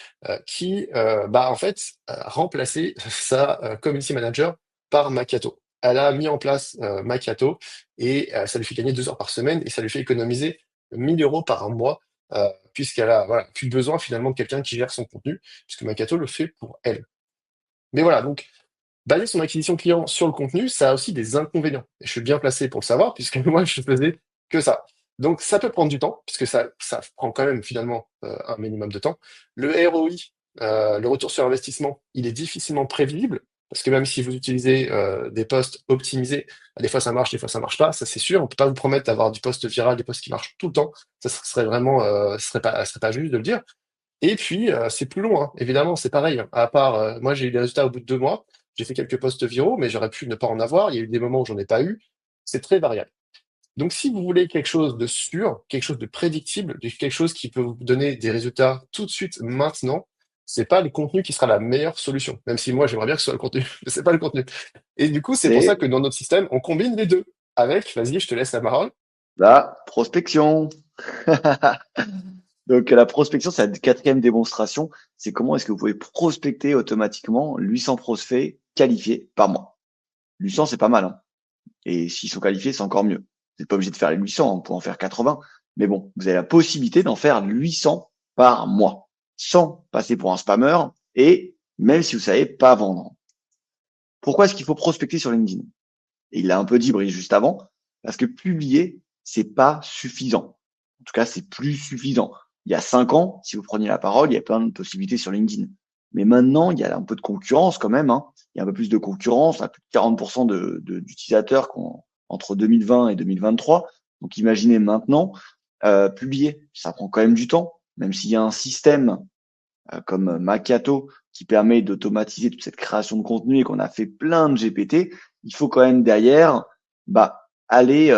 qui en fait a remplacé sa community manager par Macchiato. Elle a mis en place Macchiato et ça lui fait gagner 2 heures par semaine et ça lui fait économiser 1 000 € par mois, puisqu'elle a voilà, plus besoin finalement de quelqu'un qui gère son contenu, puisque Macchiato le fait pour elle. Mais voilà, donc baser son acquisition client sur le contenu, ça a aussi des inconvénients. Et je suis bien placé pour le savoir, puisque moi, je faisais que ça. Donc, ça peut prendre du temps, puisque ça prend quand même finalement un minimum de temps. Le ROI, le retour sur investissement, il est difficilement prévisible, parce que même si vous utilisez des posts optimisés, des fois ça marche, des fois ça marche pas, ça c'est sûr. On peut pas vous promettre d'avoir du post viral, des posts qui marchent tout le temps. Ça serait vraiment, ce serait pas juste de le dire. Et puis, c'est plus long, hein. Évidemment, c'est pareil, hein. À part, moi, j'ai eu les résultats au bout de 2 mois. J'ai fait quelques posts viraux, mais j'aurais pu ne pas en avoir. Il y a eu des moments où j'en ai pas eu. C'est très variable. Donc, si vous voulez quelque chose de sûr, quelque chose de prédictible, quelque chose qui peut vous donner des résultats tout de suite, maintenant, c'est pas le contenu qui sera la meilleure solution. Même si moi, j'aimerais bien que ce soit le contenu, mais c'est pas le contenu. Et du coup, c'est pour ça C'est que dans notre système, on combine les deux. Avec, vas-y, je te laisse la parole. la prospection. Donc, la prospection, c'est la quatrième démonstration. C'est comment est-ce que vous pouvez prospecter automatiquement 800 prospects qualifiés par mois. 800, c'est pas mal, hein. Et s'ils sont qualifiés, c'est encore mieux. Vous n'êtes pas obligé de faire les 800, on peut en faire 80. Mais bon, vous avez la possibilité d'en faire 800 par mois, sans passer pour un spammer et même si vous savez pas vendre. Pourquoi est-ce qu'il faut prospecter sur LinkedIn? Et il l'a un peu dit, Brice, juste avant, parce que publier, c'est pas suffisant. En tout cas, c'est plus suffisant. Il y a 5 ans, si vous preniez la parole, il y a plein de possibilités sur LinkedIn. Mais maintenant, il y a un peu de concurrence quand même, hein. Il y a un peu plus de concurrence, on a plus de 40% d'utilisateurs entre 2020 et 2023. Donc imaginez maintenant, publier, ça prend quand même du temps, même s'il y a un système comme Macchiato qui permet d'automatiser toute cette création de contenu et qu'on a fait plein de GPT, il faut quand même derrière aller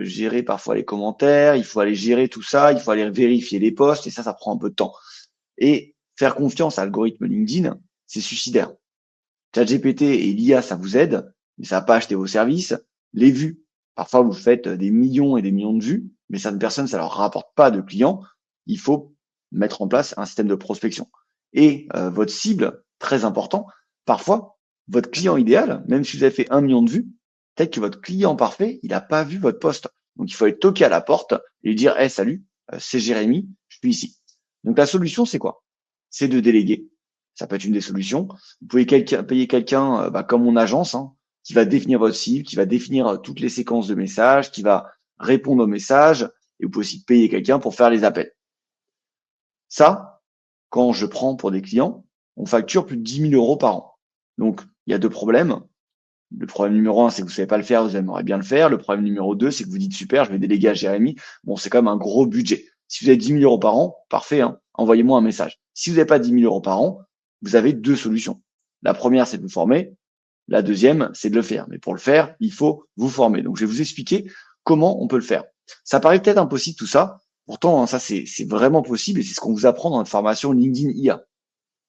gérer parfois les commentaires, il faut aller gérer tout ça, il faut aller vérifier les posts et ça prend un peu de temps. Et faire confiance à l'algorithme LinkedIn, c'est suicidaire. ChatGPT et l'IA, ça vous aide, mais ça va pas acheter vos services. Les vues, parfois vous faites des millions et des millions de vues, mais certaines personnes, ça leur rapporte pas de clients. Il faut mettre en place un système de prospection. Et votre cible, très important, parfois, votre client idéal, même si vous avez fait 1 million de vues, peut-être que votre client parfait, il n'a pas vu votre post. Donc, il faut aller toquer à la porte et lui dire, hey, salut, c'est Jérémy, je suis ici. Donc, la solution, c'est quoi? C'est de déléguer. Ça peut être une des solutions. Vous pouvez payer quelqu'un comme mon agence, hein, qui va définir votre cible, qui va définir toutes les séquences de messages, qui va répondre aux messages. Et vous pouvez aussi payer quelqu'un pour faire les appels. Ça, quand je prends pour des clients, on facture plus de 10 000 € par an. Donc, il y a 2 problèmes. Le problème numéro 1, c'est que vous savez pas le faire, vous aimeriez bien le faire. Le problème numéro 2, c'est que vous dites super, je vais déléguer à Jérémy. Bon, c'est quand même un gros budget. Si vous avez 10 000 € par an, parfait, hein, envoyez-moi un message. Si vous n'avez pas 10 000 € par an, vous avez 2 solutions. La première, c'est de vous former. La deuxième, c'est de le faire. Mais pour le faire, il faut vous former. Donc, je vais vous expliquer comment on peut le faire. Ça paraît peut-être impossible tout ça. Pourtant, hein, ça, c'est vraiment possible et c'est ce qu'on vous apprend dans notre formation LinkedIn IA,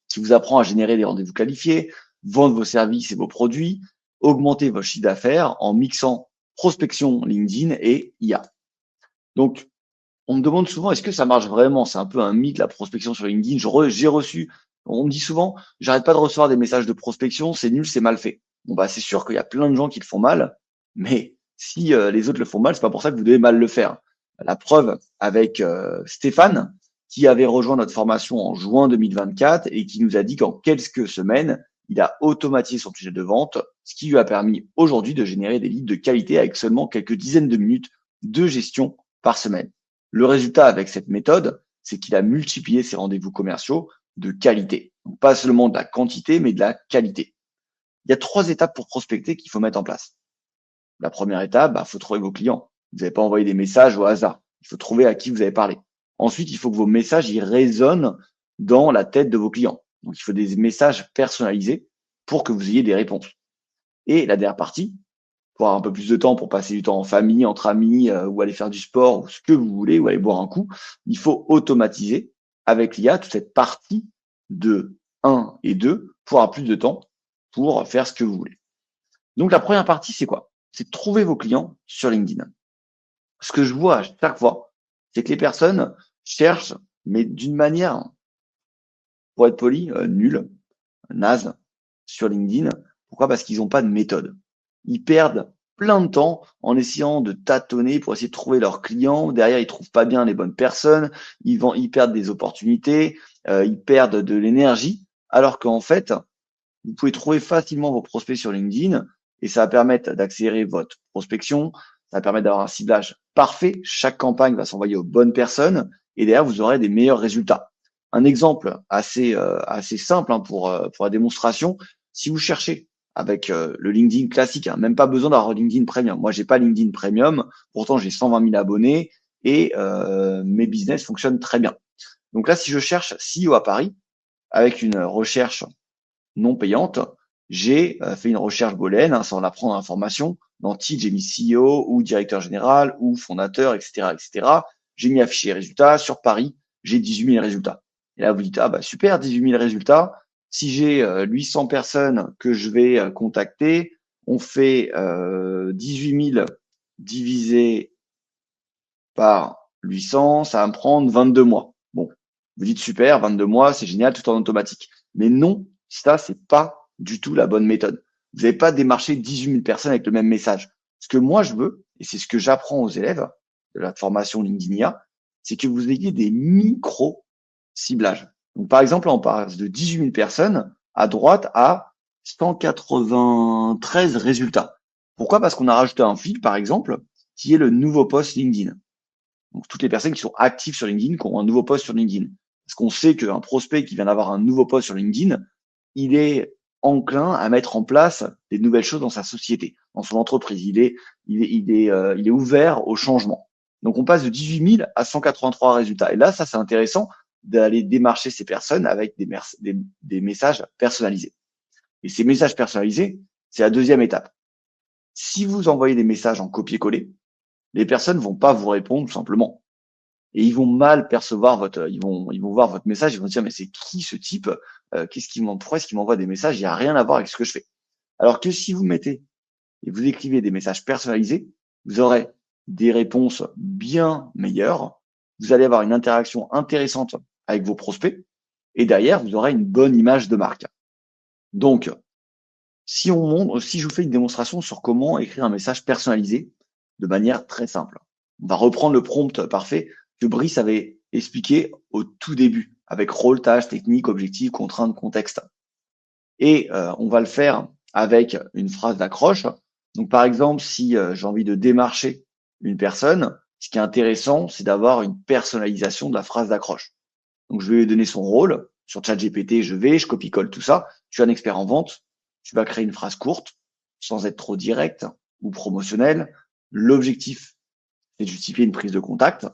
qui vous apprend à générer des rendez-vous qualifiés, vendre vos services et vos produits, augmenter votre chiffre d'affaires en mixant prospection LinkedIn et IA. Donc, on me demande souvent, est-ce que ça marche vraiment? C'est un peu un mythe, la prospection sur LinkedIn. J'ai reçu, on me dit souvent, j'arrête pas de recevoir des messages de prospection, c'est nul, c'est mal fait. Bon, c'est sûr qu'il y a plein de gens qui le font mal, mais si les autres le font mal, c'est pas pour ça que vous devez mal le faire. La preuve avec Stéphane, qui avait rejoint notre formation en juin 2024 et qui nous a dit qu'en quelques semaines, il a automatisé son tunnel de vente, ce qui lui a permis aujourd'hui de générer des leads de qualité avec seulement quelques dizaines de minutes de gestion par semaine. Le résultat avec cette méthode, c'est qu'il a multiplié ses rendez-vous commerciaux de qualité. Donc, pas seulement de la quantité, mais de la qualité. Il y a 3 étapes pour prospecter qu'il faut mettre en place. La première étape, faut trouver vos clients. Vous n'allez pas envoyer des messages au hasard. Il faut trouver à qui vous avez parlé. Ensuite, il faut que vos messages y résonnent dans la tête de vos clients. Donc, il faut des messages personnalisés pour que vous ayez des réponses. Et la dernière partie, pour avoir un peu plus de temps pour passer du temps en famille, entre amis, ou aller faire du sport, ou ce que vous voulez, ou aller boire un coup, il faut automatiser avec l'IA toute cette partie de 1 et 2 pour avoir plus de temps pour faire ce que vous voulez. Donc la première partie, c'est quoi? C'est de trouver vos clients sur LinkedIn. Ce que je vois à chaque fois, c'est que les personnes cherchent, mais d'une manière, pour être poli, nulle, naze, sur LinkedIn. Pourquoi? Parce qu'ils n'ont pas de méthode. Ils perdent plein de temps en essayant de tâtonner pour essayer de trouver leurs clients. Derrière, ils trouvent pas bien les bonnes personnes. Ils perdent des opportunités. Ils perdent de l'énergie. Alors qu'en fait, vous pouvez trouver facilement vos prospects sur LinkedIn et ça va permettre d'accélérer votre prospection. Ça va permettre d'avoir un ciblage parfait. Chaque campagne va s'envoyer aux bonnes personnes et derrière, vous aurez des meilleurs résultats. Un exemple assez simple pour la démonstration. Si vous cherchez avec le LinkedIn classique, même pas besoin d'avoir LinkedIn Premium. Moi, j'ai pas LinkedIn Premium, pourtant j'ai 120 000 abonnés et mes business fonctionnent très bien. Donc là, si je cherche CEO à Paris avec une recherche non payante, j'ai fait une recherche booléenne sans la prendre information. Dans titre, j'ai mis CEO ou directeur général ou fondateur, etc., etc. J'ai mis afficher résultats. Sur Paris, j'ai 18 000 résultats. Et là, vous dites, ah bah super, 18 000 résultats. Si j'ai 800 personnes que je vais contacter, on fait 18 000 divisé par 800, ça va me prendre 22 mois. Bon, vous dites super, 22 mois, c'est génial, tout en automatique. Mais non, ça, c'est pas du tout la bonne méthode. Vous n'avez pas démarché 18 000 personnes avec le même message. Ce que moi, je veux, et c'est ce que j'apprends aux élèves de la formation LinkedIn IA, c'est que vous ayez des micro-ciblages. Donc, par exemple, on passe de 18 000 personnes à droite à 193 résultats. Pourquoi? Parce qu'on a rajouté un fil, par exemple, qui est le nouveau post LinkedIn. Donc, toutes les personnes qui sont actives sur LinkedIn, qui ont un nouveau post sur LinkedIn. Parce qu'on sait qu'un prospect qui vient d'avoir un nouveau post sur LinkedIn, il est enclin à mettre en place des nouvelles choses dans sa société, dans son entreprise. Il est ouvert au changement. Donc, on passe de 18 000 à 183 résultats. Et là, ça, c'est intéressant d'aller démarcher ces personnes avec des messages personnalisés. Et ces messages personnalisés, c'est la deuxième étape. Si vous envoyez des messages en copier-coller, les personnes vont pas vous répondre tout simplement. Et ils vont mal percevoir ils vont voir votre message, ils vont se dire, mais c'est qui ce type? Pourquoi est-ce qu'il m'envoie des messages? Il n'y a rien à voir avec ce que je fais. Alors que si vous mettez et vous écrivez des messages personnalisés, vous aurez des réponses bien meilleures. Vous allez avoir une interaction intéressante avec vos prospects et derrière, vous aurez une bonne image de marque. Donc, si je vous fais une démonstration sur comment écrire un message personnalisé de manière très simple. On va reprendre le prompt parfait que Brice avait expliqué au tout début avec rôle, tâche, technique, objectif, contrainte, contexte. Et on va le faire avec une phrase d'accroche. Donc par exemple, si j'ai envie de démarcher une personne, ce qui est intéressant, c'est d'avoir une personnalisation de la phrase d'accroche. Donc je vais lui donner son rôle. Sur ChatGPT, je copie-colle tout ça. Tu es un expert en vente. Tu vas créer une phrase courte, sans être trop direct ou promotionnel. L'objectif, c'est de justifier une prise de contact.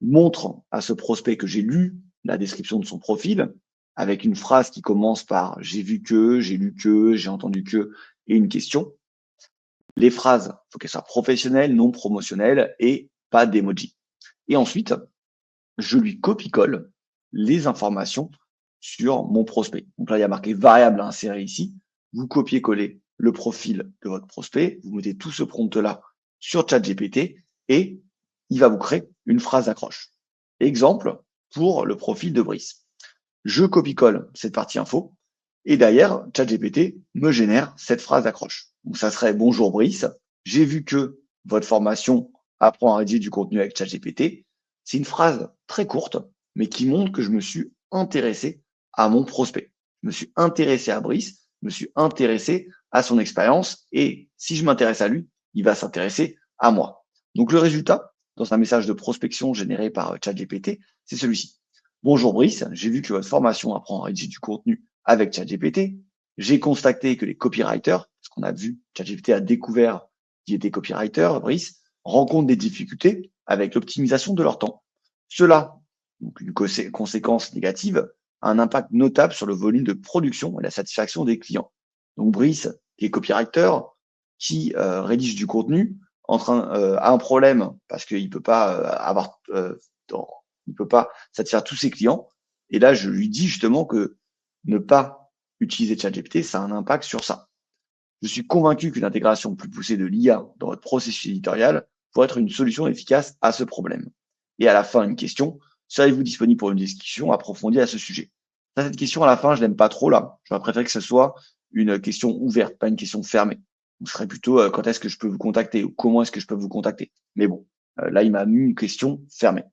Montre à ce prospect que j'ai lu la description de son profil avec une phrase qui commence par j'ai vu que, j'ai lu que, j'ai entendu que et une question. Les phrases, il faut qu'elles soient professionnelles, non promotionnelles et pas d'emoji. Et ensuite, je lui copie-colle les informations sur mon prospect. Donc là, il y a marqué variable à insérer ici. Vous copiez-collez le profil de votre prospect, vous mettez tout ce prompt-là sur ChatGPT et il va vous créer une phrase d'accroche. Exemple pour le profil de Brice. Je copie-colle cette partie info et derrière, ChatGPT me génère cette phrase d'accroche. Donc ça serait bonjour Brice, j'ai vu que votre formation apprend à rédiger du contenu avec ChatGPT. C'est une phrase très courte, mais qui montre que je me suis intéressé à mon prospect. Je me suis intéressé à Brice, je me suis intéressé à son expérience et si je m'intéresse à lui, il va s'intéresser à moi. Donc le résultat, dans un message de prospection généré par ChatGPT, c'est celui-ci. Bonjour Brice, j'ai vu que votre formation apprend à rédiger du contenu avec ChatGPT. J'ai constaté que les copywriters, parce qu'on a vu, ChatGPT a découvert qu'il était copywriter, Brice, rencontrent des difficultés avec l'optimisation de leur temps. Cela, donc une conséquence négative, a un impact notable sur le volume de production et la satisfaction des clients. Donc Brice, qui est copywriter, qui rédige du contenu, a un problème parce qu'il peut pas il peut pas satisfaire tous ses clients. Et là, je lui dis justement que ne pas utiliser ChatGPT, ça a un impact sur ça. Je suis convaincu qu'une intégration plus poussée de l'IA dans votre processus éditorial pourrait être une solution efficace à ce problème. Et à la fin, une question, serez-vous disponible pour une discussion approfondie à ce sujet? Cette question à la fin, je l'aime pas trop là. J'aurais préféré que ce soit une question ouverte, pas une question fermée. Ce serait plutôt quand est-ce que je peux vous contacter ou comment est-ce que je peux vous contacter. Mais bon, là, il m'a mis une question fermée.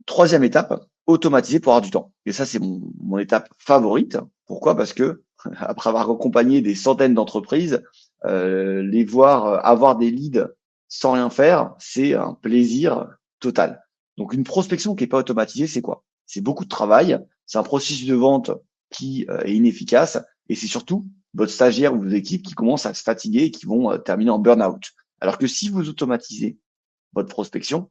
Troisième étape, automatiser pour avoir du temps. Et ça, c'est mon étape favorite. Pourquoi? Parce que après avoir accompagné des centaines d'entreprises, les voir avoir des leads sans rien faire, c'est un plaisir total. Donc une prospection qui n'est pas automatisée, c'est quoi? C'est beaucoup de travail, c'est un processus de vente qui est inefficace et c'est surtout votre stagiaire ou vos équipes qui commencent à se fatiguer et qui vont terminer en burn-out. Alors que si vous automatisez votre prospection,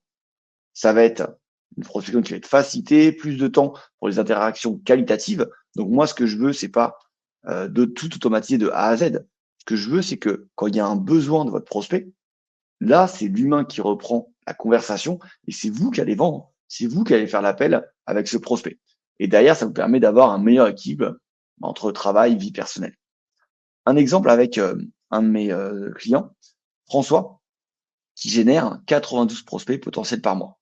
ça va être une prospection qui va être facilitée, plus de temps pour les interactions qualitatives. Donc moi, ce que je veux, c'est pas de tout automatiser de A à Z. Ce que je veux, c'est que quand il y a un besoin de votre prospect, là, c'est l'humain qui reprend la conversation et c'est vous qui allez vendre. C'est vous qui allez faire l'appel avec ce prospect. Et derrière, ça vous permet d'avoir un meilleur équilibre entre travail et vie personnelle. Un exemple avec un de mes clients, François, qui génère 92 prospects potentiels par mois.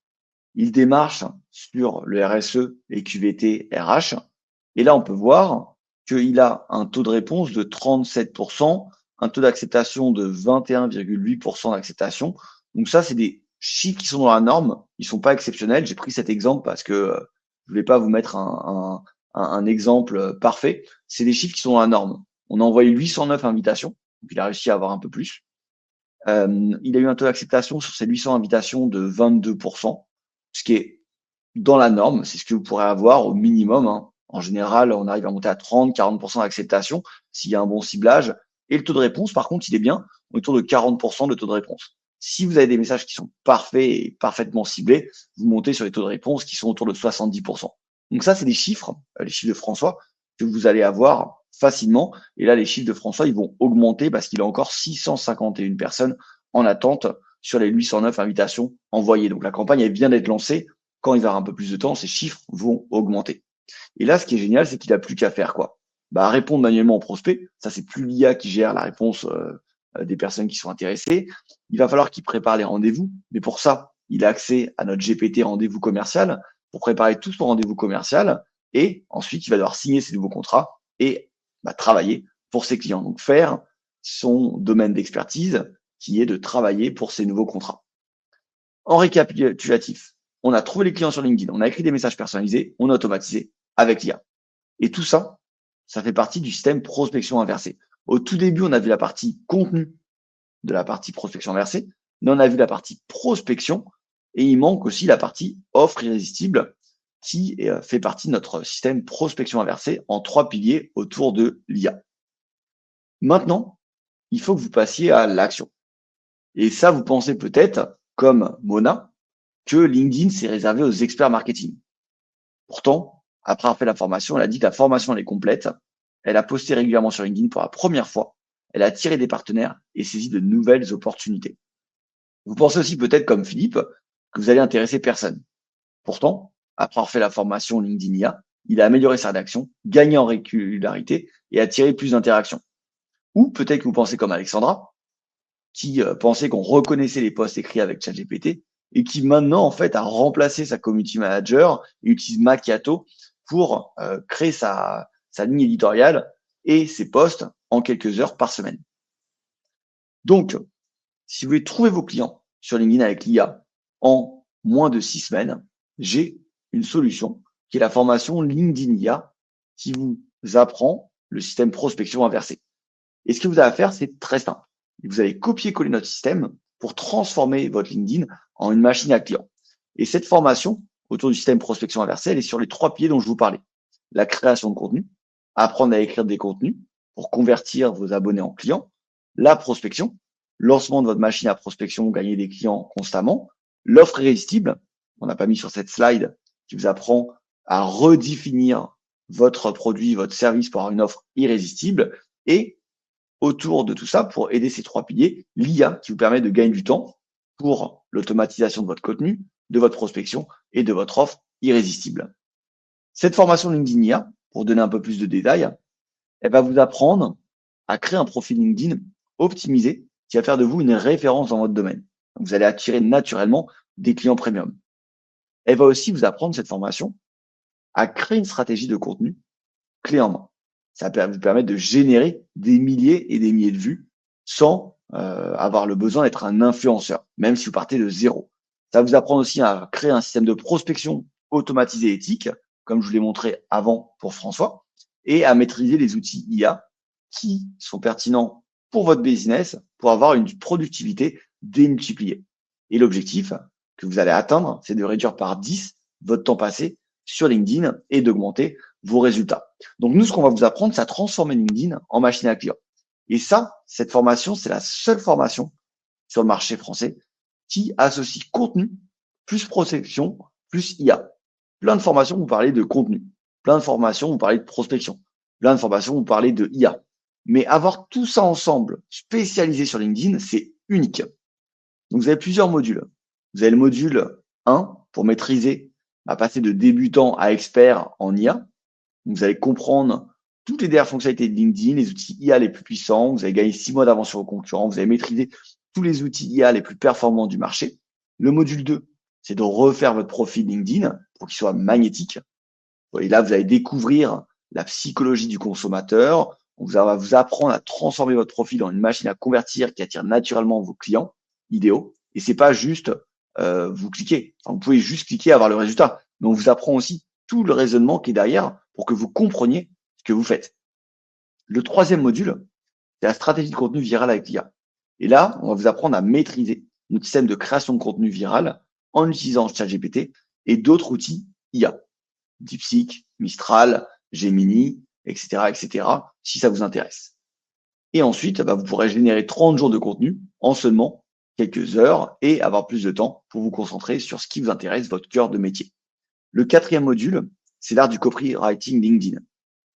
Il démarche sur le RSE et QVT RH. Et là, on peut voir qu'il a un taux de réponse de 37%, un taux d'acceptation de 21,8% d'acceptation. Donc ça, c'est des chiffres qui sont dans la norme. Ils sont pas exceptionnels. J'ai pris cet exemple parce que je voulais pas vous mettre un exemple parfait. C'est des chiffres qui sont dans la norme. On a envoyé 809 invitations. Donc il a réussi à avoir un peu plus. Il a eu un taux d'acceptation sur ces 800 invitations de 22%, ce qui est dans la norme. C'est ce que vous pourrez avoir au minimum, hein. En général, on arrive à monter à 30-40% d'acceptation s'il y a un bon ciblage. Et le taux de réponse, par contre, il est bien. On est autour de 40% de taux de réponse. Si vous avez des messages qui sont parfaits et parfaitement ciblés, vous montez sur les taux de réponse qui sont autour de 70%. Donc ça, c'est des chiffres, les chiffres de François, que vous allez avoir facilement. Et là, les chiffres de François, ils vont augmenter parce qu'il a encore 651 personnes en attente sur les 809 invitations envoyées. Donc la campagne, elle vient d'être lancée. Quand il va avoir un peu plus de temps, ces chiffres vont augmenter. Et là, ce qui est génial, c'est qu'il a plus qu'à faire quoi? Répondre manuellement aux prospects. Ça, c'est plus l'IA qui gère la réponse des personnes qui sont intéressées. Il va falloir qu'il prépare les rendez-vous. Mais pour ça, il a accès à notre GPT rendez-vous commercial pour préparer tout son rendez-vous commercial. Et ensuite, il va devoir signer ses nouveaux contrats et travailler pour ses clients. Donc, faire son domaine d'expertise qui est de travailler pour ses nouveaux contrats. En récapitulatif, on a trouvé les clients sur LinkedIn, on a écrit des messages personnalisés, on a automatisé avec l'IA. Et tout ça, ça fait partie du système prospection inversée. Au tout début, on a vu la partie contenu de la partie prospection inversée, mais on a vu la partie prospection et il manque aussi la partie offre irrésistible qui fait partie de notre système prospection inversée en 3 piliers autour de l'IA. Maintenant, il faut que vous passiez à l'action. Et ça, vous pensez peut-être, comme Mona, que LinkedIn, c'est réservé aux experts marketing. Pourtant, après avoir fait la formation, elle a dit que la formation, elle est complète. Elle a posté régulièrement sur LinkedIn pour la première fois. Elle a attiré des partenaires et saisi de nouvelles opportunités. Vous pensez aussi peut-être, comme Philippe, que vous allez intéresser personne. Pourtant, après avoir fait la formation LinkedIn IA, il a amélioré sa rédaction, gagné en régularité et attiré plus d'interactions. Ou peut-être que vous pensez comme Alexandra, qui pensait qu'on reconnaissait les posts écrits avec ChatGPT et qui maintenant en fait a remplacé sa community manager et utilise Macchiato pour créer sa ligne éditoriale et ses posts en quelques heures par semaine. Donc, si vous voulez trouver vos clients sur LinkedIn avec l'IA en moins de 6 semaines, j'ai une solution qui est la formation LinkedIn IA qui vous apprend le système prospection inversé. Et ce que vous avez à faire, c'est très simple. Vous allez copier-coller notre système pour transformer votre LinkedIn en une machine à clients. Et cette formation autour du système prospection inversée, elle est sur les 3 piliers dont je vous parlais. La création de contenu, apprendre à écrire des contenus pour convertir vos abonnés en clients, la prospection, lancement de votre machine à prospection, gagner des clients constamment, l'offre irrésistible, on n'a pas mis sur cette slide, qui vous apprend à redéfinir votre produit, votre service pour avoir une offre irrésistible. Et autour de tout ça, pour aider ces 3 piliers, l'IA qui vous permet de gagner du temps pour l'automatisation de votre contenu, de votre prospection et de votre offre irrésistible. Cette formation LinkedIn IA, pour donner un peu plus de détails, elle va vous apprendre à créer un profil LinkedIn optimisé qui va faire de vous une référence dans votre domaine. Donc, vous allez attirer naturellement des clients premium. Elle va aussi vous apprendre, cette formation, à créer une stratégie de contenu clé en main. Ça va vous permettre de générer des milliers et des milliers de vues sans avoir le besoin d'être un influenceur, même si vous partez de zéro. Ça va vous apprendre aussi à créer un système de prospection automatisé éthique, comme je vous l'ai montré avant pour François, et à maîtriser les outils IA qui sont pertinents pour votre business pour avoir une productivité démultipliée. Et l'objectif que vous allez atteindre, c'est de réduire par 10 votre temps passé sur LinkedIn et d'augmenter vos résultats. Donc nous, ce qu'on va vous apprendre, c'est à transformer LinkedIn en machine à clients. Et ça, cette formation, c'est la seule formation sur le marché français qui associe contenu plus prospection plus IA. Plein de formations, vous parlez de contenu. Plein de formations, vous parlez de prospection. Plein de formations, vous parlez de IA. Mais avoir tout ça ensemble, spécialisé sur LinkedIn, c'est unique. Donc, vous avez plusieurs modules. Vous avez le module 1 pour maîtriser, passer de débutant à expert en IA. Vous allez comprendre toutes les dernières fonctionnalités de LinkedIn, les outils IA les plus puissants. Vous allez gagner 6 mois d'avance sur vos concurrents. Vous allez maîtriser tous les outils IA les plus performants du marché. Le module 2, c'est de refaire votre profil LinkedIn pour qu'il soit magnétique. Et là, vous allez découvrir la psychologie du consommateur. On va vous apprendre à transformer votre profil en une machine à convertir qui attire naturellement vos clients idéaux. Et c'est pas juste vous cliquez. Enfin, vous pouvez juste cliquer et avoir le résultat. Mais on vous apprend aussi tout le raisonnement qui est derrière pour que vous compreniez ce que vous faites. Le 3e module, c'est la stratégie de contenu viral avec l'IA. Et là, on va vous apprendre à maîtriser notre système de création de contenu viral en utilisant ChatGPT et d'autres outils IA. DeepSeek, Mistral, Gemini, etc., etc., si ça vous intéresse. Et ensuite, vous pourrez générer 30 jours de contenu en seulement quelques heures et avoir plus de temps pour vous concentrer sur ce qui vous intéresse, votre cœur de métier. Le 4e module, c'est l'art du copywriting LinkedIn.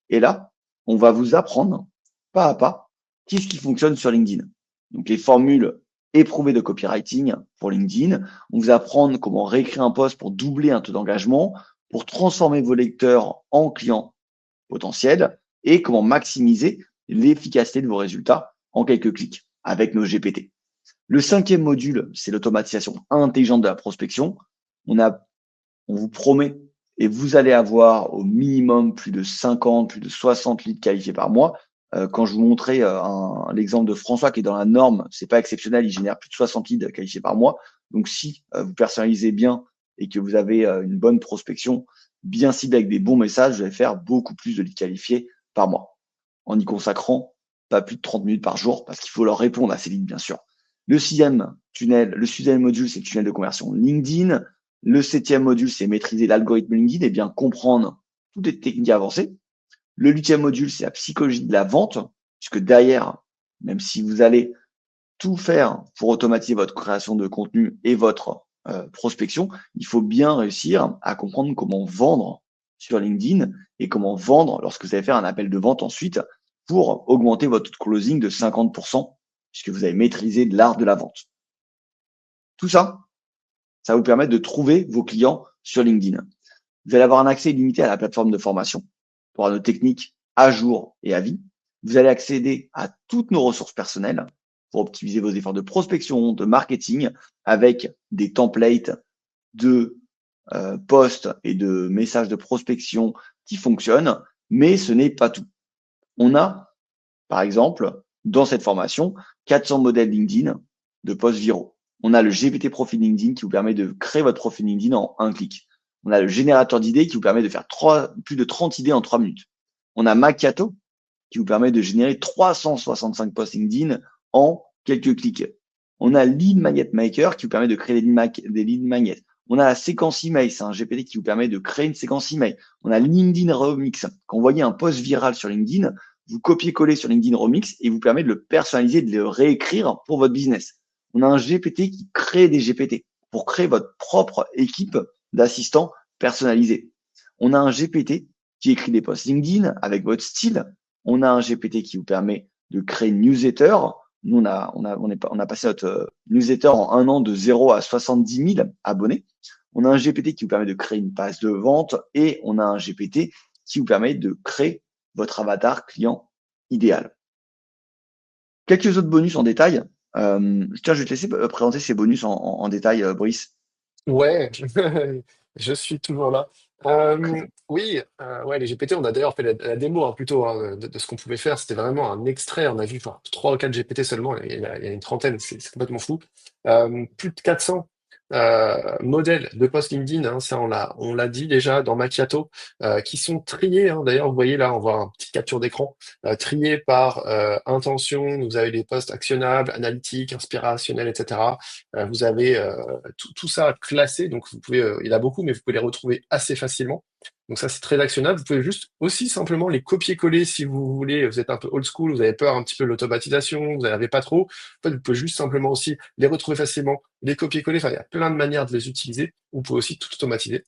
Et là, on va vous apprendre pas à pas qu'est-ce qui fonctionne sur LinkedIn. Donc, les formules éprouvées de copywriting pour LinkedIn. On vous apprendre comment réécrire un post pour doubler un taux d'engagement, pour transformer vos lecteurs en clients potentiels et comment maximiser l'efficacité de vos résultats en quelques clics avec nos GPT. Le 5e module, c'est l'automatisation intelligente de la prospection. On vous promet et vous allez avoir au minimum plus de 50, plus de 60 leads qualifiés par mois. Quand je vous montrais l'exemple de François qui est dans la norme, c'est pas exceptionnel, il génère plus de 60 leads qualifiés par mois. Donc si vous personnalisez bien et que vous avez une bonne prospection bien ciblée avec des bons messages, vous allez faire beaucoup plus de leads qualifiés par mois en y consacrant pas plus de 30 minutes par jour parce qu'il faut leur répondre à ces leads, bien sûr. Le 6e module, c'est le tunnel de conversion LinkedIn. Le 7e module, c'est maîtriser l'algorithme LinkedIn et bien comprendre toutes les techniques avancées. Le 8e module, c'est la psychologie de la vente, puisque derrière, même si vous allez tout faire pour automatiser votre création de contenu et votre prospection, il faut bien réussir à comprendre comment vendre sur LinkedIn et comment vendre lorsque vous allez faire un appel de vente ensuite pour augmenter votre closing de 50%, puisque vous avez maîtrisé l'art de la vente. Tout ça, ça va vous permettre de trouver vos clients sur LinkedIn. Vous allez avoir un accès illimité à la plateforme de formation pour nos techniques à jour et à vie. Vous allez accéder à toutes nos ressources personnelles pour optimiser vos efforts de prospection, de marketing, avec des templates de posts et de messages de prospection qui fonctionnent, mais ce n'est pas tout. On a, par exemple, dans cette formation, 400 modèles LinkedIn de posts viraux. On a le GPT Profil LinkedIn qui vous permet de créer votre profil LinkedIn en un clic. On a le générateur d'idées qui vous permet de faire plus de 30 idées en 3 minutes. On a Macchiato qui vous permet de générer 365 posts LinkedIn en quelques clics. On a Lead Magnet Maker qui vous permet de créer des lead magnets. On a la séquence email, c'est un GPT qui vous permet de créer une séquence email. On a LinkedIn Remix. Quand vous voyez un post viral sur LinkedIn, vous copiez-collez sur LinkedIn Remix et vous permet de le personnaliser, de le réécrire pour votre business. On a un GPT qui crée des GPT pour créer votre propre équipe d'assistants personnalisés. On a un GPT qui écrit des posts LinkedIn avec votre style. On a un GPT qui vous permet de créer une newsletter. Nous, on a passé notre newsletter en 1 an de 0 à 70 000 abonnés. On a un GPT qui vous permet de créer une page de vente et on a un GPT qui vous permet de créer votre avatar client idéal. Quelques autres bonus en détail. Tiens, je vais te laisser présenter ces bonus en détail, Brice. Ouais, je suis toujours là. Oui, ouais, les GPT, on a d'ailleurs fait la démo plutôt de ce qu'on pouvait faire. C'était vraiment un extrait. On a vu 3 ou 4 GPT seulement. Il y a une trentaine, c'est complètement fou. Plus de 400 modèles de post LinkedIn, hein, ça on l'a dit déjà dans Macchiato, qui sont triés. D'ailleurs, vous voyez là, on voit une petite capture d'écran, triés par intention. Vous avez les posts actionnables, analytiques, inspirationnels, etc. Vous avez tout ça classé, donc vous pouvez, il y en a beaucoup, mais vous pouvez les retrouver assez facilement. Donc ça, c'est très actionnable. Vous pouvez juste aussi simplement les copier-coller si vous voulez. Vous êtes un peu old school, vous avez peur un petit peu de l'automatisation, vous n'avez pas trop. En fait, vous pouvez juste simplement aussi les retrouver facilement, les copier-coller. Enfin, il y a plein de manières de les utiliser. Vous pouvez aussi tout automatiser.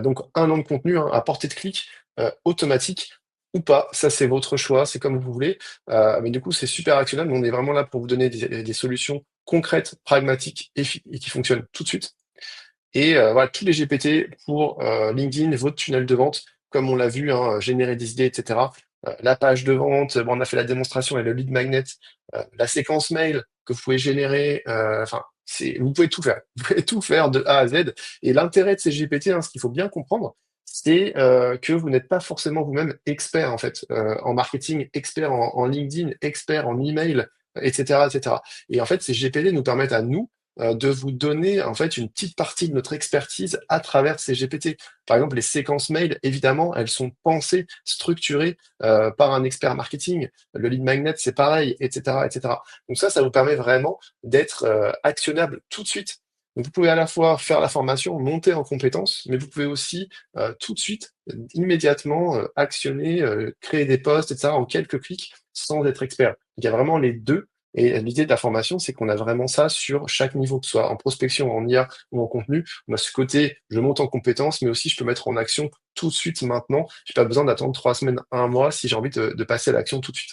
Donc un an de contenu à portée de clic, automatique ou pas, ça c'est votre choix, c'est comme vous voulez. Mais du coup, c'est super actionnable. On est vraiment là pour vous donner des solutions concrètes, pragmatiques et qui fonctionnent tout de suite. Et voilà, tous les GPT pour LinkedIn, votre tunnel de vente, comme on l'a vu, générer des idées, etc. La page de vente, bon, on a fait la démonstration et le lead magnet, la séquence mail que vous pouvez générer, enfin, vous pouvez tout faire. Vous pouvez tout faire de A à Z. Et l'intérêt de ces GPT, ce qu'il faut bien comprendre, c'est que vous n'êtes pas forcément vous-même expert en fait en marketing, expert en LinkedIn, expert en email, etc., etc. Et en fait, ces GPT nous permettent à nous de vous donner en fait une petite partie de notre expertise à travers ces GPT. Par exemple, les séquences mail, évidemment, elles sont pensées, structurées par un expert marketing. Le lead magnet, c'est pareil, etc., etc. Donc ça vous permet vraiment d'être actionnable tout de suite. Donc vous pouvez à la fois faire la formation, monter en compétences, mais vous pouvez aussi tout de suite, immédiatement, actionner, créer des posts, etc., en quelques clics, sans être expert. Il y a vraiment les deux. Et l'idée de la formation, c'est qu'on a vraiment ça sur chaque niveau, que ce soit en prospection, en IA ou en contenu. On a ce côté, je monte en compétences, mais aussi je peux mettre en action tout de suite maintenant. J'ai pas besoin d'attendre 3 semaines, un mois si j'ai envie de passer à l'action tout de suite.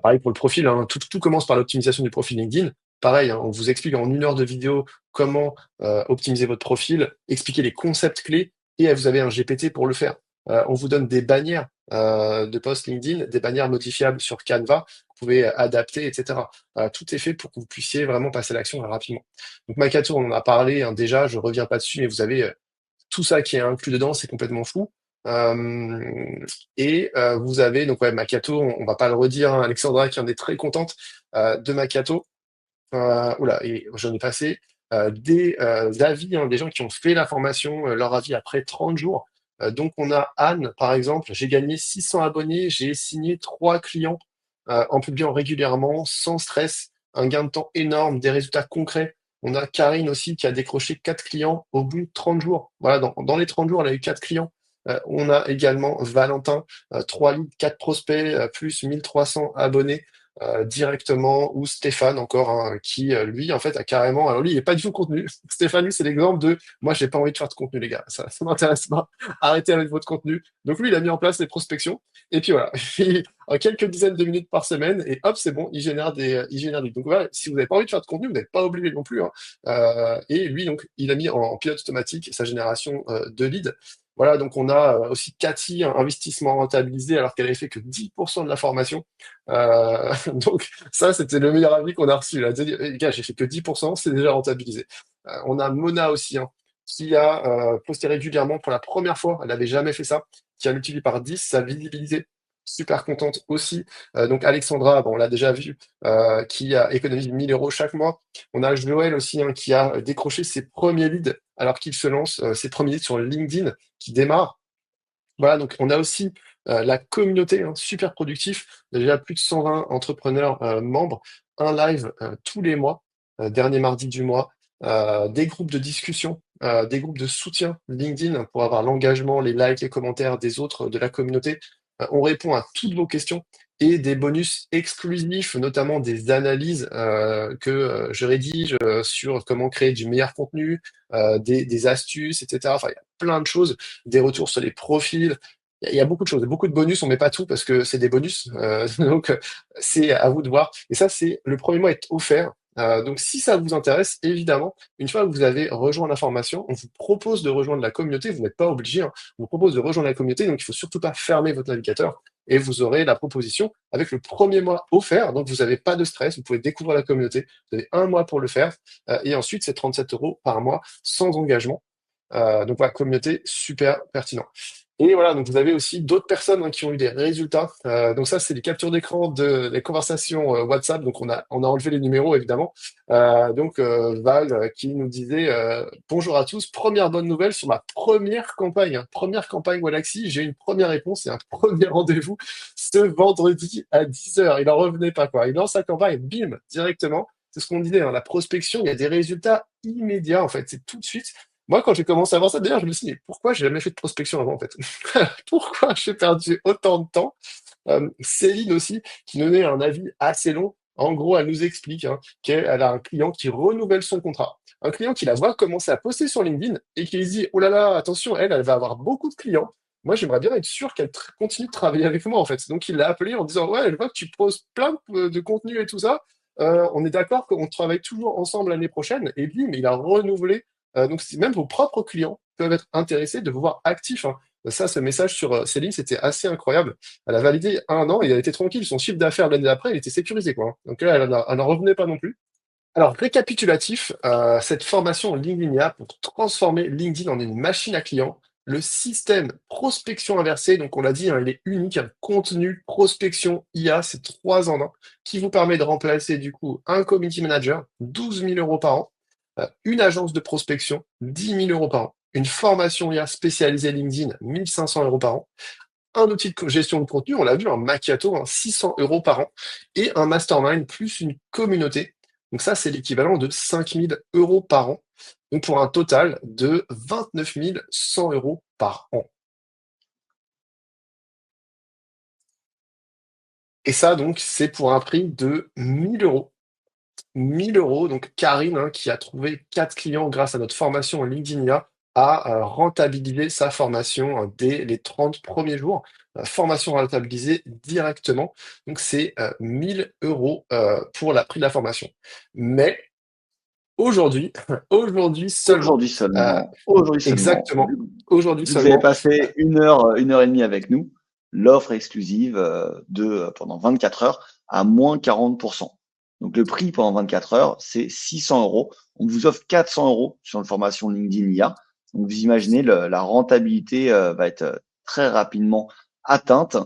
Pareil pour le profil, tout commence par l'optimisation du profil LinkedIn. Pareil, on vous explique en 1 heure de vidéo comment optimiser votre profil, expliquer les concepts clés, et vous avez un GPT pour le faire. On vous donne des bannières de post LinkedIn, des bannières modifiables sur Canva, vous pouvez adapter, etc. Tout est fait pour que vous puissiez vraiment passer à l'action rapidement. Donc Makato, on en a parlé déjà, je reviens pas dessus, mais vous avez tout ça qui est inclus dedans, c'est complètement fou. Et vous avez donc ouais, Makato, on va pas le redire, Alexandra qui en est très contente de Makato. Oula, et j'en ai passé des avis, des gens qui ont fait la formation, leur avis après 30 jours. Donc on a Anne, par exemple, j'ai gagné 600 abonnés, j'ai signé 3 clients en publiant régulièrement, sans stress, un gain de temps énorme, des résultats concrets. On a Karine aussi qui a décroché 4 clients au bout de 30 jours. Voilà, dans les 30 jours, elle a eu 4 clients. On a également Valentin, 3 leads, 4 prospects, plus 1300 abonnés directement, ou Stéphane encore, qui lui en fait a carrément, alors lui il n'est pas du tout contenu. Stéphane lui c'est l'exemple de moi j'ai pas envie de faire de contenu les gars, ça m'intéresse pas, arrêtez avec votre contenu. Donc lui il a mis en place les prospections et puis voilà, en quelques dizaines de minutes par semaine et hop c'est bon, il génère des. Donc voilà, si vous n'avez pas envie de faire de contenu, vous n'êtes pas obligé non plus, et lui donc il a mis en pilote automatique sa génération de leads. Voilà, donc on a aussi Cathy, un investissement rentabilisé alors qu'elle avait fait que 10% de la formation. Donc ça, c'était le meilleur avis qu'on a reçu. Là. Les gars, j'ai fait que 10%, c'est déjà rentabilisé. On a Mona aussi, qui a posté régulièrement pour la première fois, elle n'avait jamais fait ça, qui a multiplié par 10 sa visibilité. Super contente aussi. Donc Alexandra, bon, on l'a déjà vu, qui a économisé 1 000 euros chaque mois. On a Joël aussi, qui a décroché ses premiers leads alors qu'il se lance, ses premiers leads sur LinkedIn, qui démarre. Voilà, donc on a aussi la communauté, super productif, déjà plus de 120 entrepreneurs membres, un live tous les mois, dernier mardi du mois, des groupes de discussion, des groupes de soutien LinkedIn pour avoir l'engagement, les likes, les commentaires des autres de la communauté. On répond à toutes vos questions et des bonus exclusifs, notamment des analyses que je rédige sur comment créer du meilleur contenu, des astuces, etc. Enfin, il y a plein de choses, des retours sur les profils. Il y a beaucoup de choses, beaucoup de bonus. On met pas tout parce que c'est des bonus, donc c'est à vous de voir. Et ça, c'est le premier mois est offert. Donc, si ça vous intéresse, évidemment, une fois que vous avez rejoint la formation, on vous propose de rejoindre la communauté. Vous n'êtes pas obligé, hein. On vous propose de rejoindre la communauté, donc il faut surtout pas fermer votre navigateur et vous aurez la proposition avec le premier mois offert. Donc, vous n'avez pas de stress, vous pouvez découvrir la communauté. Vous avez un mois pour le faire. Et ensuite, c'est 37 euros par mois sans engagement. Donc, voilà, communauté super pertinent. Et voilà, donc vous avez aussi d'autres personnes qui ont eu des résultats. Donc ça, c'est les captures d'écran des conversations WhatsApp. Donc on a enlevé les numéros, évidemment. Val qui nous disait bonjour à tous, première bonne nouvelle sur ma première campagne, hein. Première campagne Wallaxy, j'ai une première réponse et un premier rendez-vous ce vendredi à 10h. Il en revenait pas, quoi. Il lance sa campagne, bim, directement. C'est ce qu'on disait, hein, la prospection, il y a des résultats immédiats, en fait. C'est tout de suite. Moi, quand j'ai commencé à voir ça, d'ailleurs, je me suis dit, mais pourquoi j'ai jamais fait de prospection avant, en fait? Pourquoi j'ai perdu autant de temps? Céline aussi, qui donnait un avis assez long. En gros, elle nous explique qu'elle a un client qui renouvelle son contrat. Un client qui la voit commencer à poster sur LinkedIn et qui se dit, oh là là, attention, elle va avoir beaucoup de clients. Moi, j'aimerais bien être sûr qu'elle continue de travailler avec moi, en fait. Donc, il l'a appelé en disant, ouais, je vois que tu postes plein de contenu et tout ça. On est d'accord qu'on travaille toujours ensemble l'année prochaine. Et bim, il a renouvelé. Donc, même vos propres clients peuvent être intéressés de vous voir actif, hein. Ça, ce message sur Céline, c'était assez incroyable. Elle a validé 1 an et elle était tranquille. Son chiffre d'affaires l'année d'après, il était sécurisé, quoi, hein. Donc là, elle n'en revenait pas non plus. Alors, récapitulatif, cette formation en LinkedIn IA pour transformer LinkedIn en une machine à clients, le système prospection inversée, donc on l'a dit, hein, il est unique, un contenu prospection IA, c'est 3 en 1, qui vous permet de remplacer du coup un community manager, 12 000 euros par an, une agence de prospection, 10 000 euros par an, une formation IA spécialisée LinkedIn, 1 500 euros par an, un outil de gestion de contenu, on l'a vu, un Macchiato, 600 euros par an, et un mastermind plus une communauté. Donc ça, c'est l'équivalent de 5 000 euros par an. Donc pour un total de 29 100 euros par an. Et ça, donc, c'est pour un prix de 1 000 euros. 1 000 euros. Donc Karine, qui a trouvé 4 clients grâce à notre formation en LinkedIn IA, a rentabilisé sa formation dès les 30 premiers jours. Formation rentabilisée directement. Donc c'est 1 000 euros pour la prix de la formation. Mais aujourd'hui, aujourd'hui seulement, Aujourd'hui euh, seulement, aujourd'hui seulement, exactement, aujourd'hui vu que vous avez seulement, passé 1 heure et demie avec nous, l'offre exclusive pendant 24 heures à moins 40%. Donc le prix pendant 24 heures, c'est 600 euros. On vous offre 400 euros sur une formation LinkedIn IA. Donc vous imaginez, la rentabilité va être très rapidement atteinte.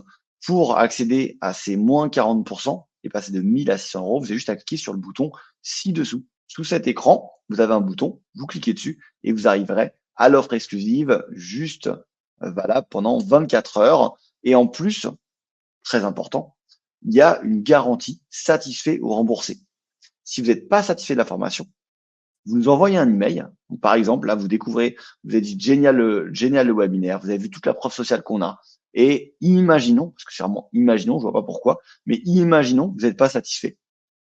Pour accéder à ces moins 40% et passer de 1 000 à 600 euros, vous avez juste à cliquer sur le bouton ci-dessous. Sous cet écran, vous avez un bouton, vous cliquez dessus et vous arriverez à l'offre exclusive juste valable pendant 24 heures. Et en plus, très important, il y a une garantie satisfait ou remboursé. Si vous n'êtes pas satisfait de la formation, vous nous envoyez un email. Par exemple, là, vous découvrez, vous avez dit génial le webinaire, vous avez vu toute la preuve sociale qu'on a. Et imaginons, parce que c'est vraiment imaginons, je vois pas pourquoi, mais imaginons que vous n'êtes pas satisfait.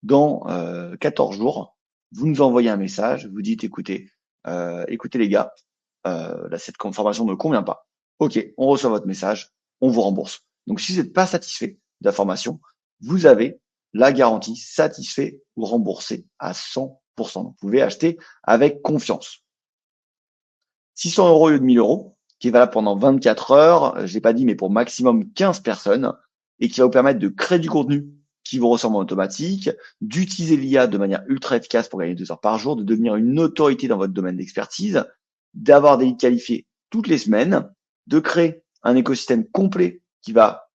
Dans 14 jours, vous nous envoyez un message, vous dites écoutez les gars, là, cette formation ne convient pas. Ok, on reçoit votre message, on vous rembourse. Donc si vous n'êtes pas satisfait de la formation, vous avez la garantie satisfait ou remboursé à 100%. Donc, vous pouvez acheter avec confiance. 600 euros au lieu de 1 000 euros, qui est valable pendant 24 heures, je l'ai pas dit, mais pour maximum 15 personnes, et qui va vous permettre de créer du contenu qui vous ressemble en automatique, d'utiliser l'IA de manière ultra efficace pour gagner 2 heures par jour, de devenir une autorité dans votre domaine d'expertise, d'avoir des leads qualifiés toutes les semaines, de créer un écosystème complet qui va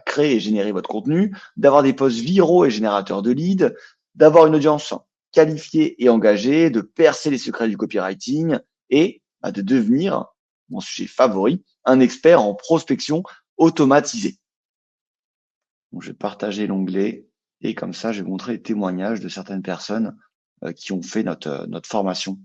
créer et générer votre contenu, d'avoir des posts viraux et générateurs de leads, d'avoir une audience qualifiée et engagée, de percer les secrets du copywriting et de devenir, mon sujet favori, un expert en prospection automatisée. Donc, je vais partager l'onglet et comme ça, je vais montrer les témoignages de certaines personnes qui ont fait notre formation.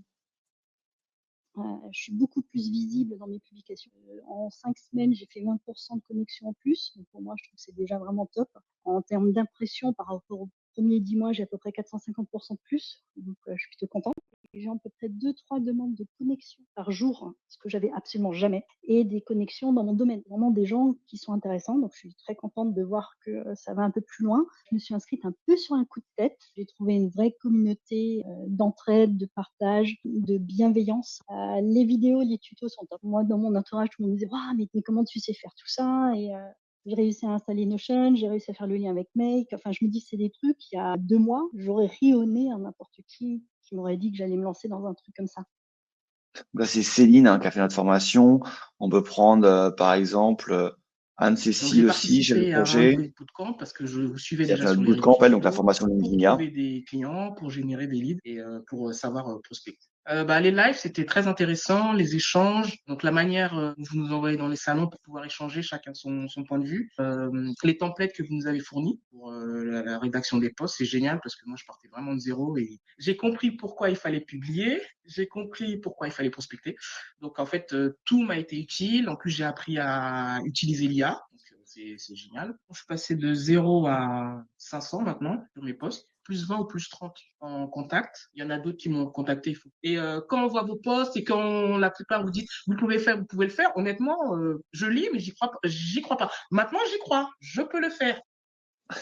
Je suis beaucoup plus visible dans mes publications. En 5 semaines, j'ai fait 20% de connexions en plus. Donc pour moi, je trouve que c'est déjà vraiment top. En termes d'impression, par rapport aux premiers 10 mois, j'ai à peu près 450% de plus. Donc je suis plutôt contente. J'ai à peu près 2-3 demandes de connexion par jour, hein, ce que j'avais absolument jamais, et des connexions dans mon domaine. Vraiment des gens qui sont intéressants. Donc je suis très contente de voir que ça va un peu plus loin. Je me suis inscrite un peu sur un coup de tête. J'ai trouvé une vraie communauté d'entraide, de partage, de bienveillance. Les vidéos, les tutos sont top. Moi, dans mon entourage, tout le monde me disait waouh, mais comment tu sais faire tout ça? Et j'ai réussi à installer Notion, j'ai réussi à faire le lien avec Make. Enfin, je me dis, c'est des trucs, il y a 2 mois, j'aurais ri au nez à n'importe qui m'aurait dit que j'allais me lancer dans un truc comme ça. Là, c'est Céline qui a fait notre formation. On peut prendre, par exemple, Donc, j'ai Anne-Cécile aussi, chef de participé à un projet, bootcamp parce que je vous suivais qui a fait déjà notre sur les réseaux bootcamp, elle, donc la sociaux formation pour LinkedIn. trouver des clients, pour générer des leads et pour savoir prospecter. Les lives, c'était très intéressant, les échanges, donc la manière dont vous nous envoyez dans les salons pour pouvoir échanger chacun son point de vue, les templates que vous nous avez fournis pour la rédaction des posts, c'est génial parce que moi je partais vraiment de zéro et j'ai compris pourquoi il fallait publier, j'ai compris pourquoi il fallait prospecter. Donc en fait, tout m'a été utile. En plus, j'ai appris à utiliser l'IA, donc c'est génial. Je suis passé de 0 à 500 maintenant sur mes posts, plus 20 ou plus 30 en contact. Il y en a d'autres qui m'ont contacté. Et quand on voit vos posts et quand la plupart vous dites vous pouvez le faire, honnêtement, je lis, mais j'y crois pas. Maintenant, j'y crois, je peux le faire.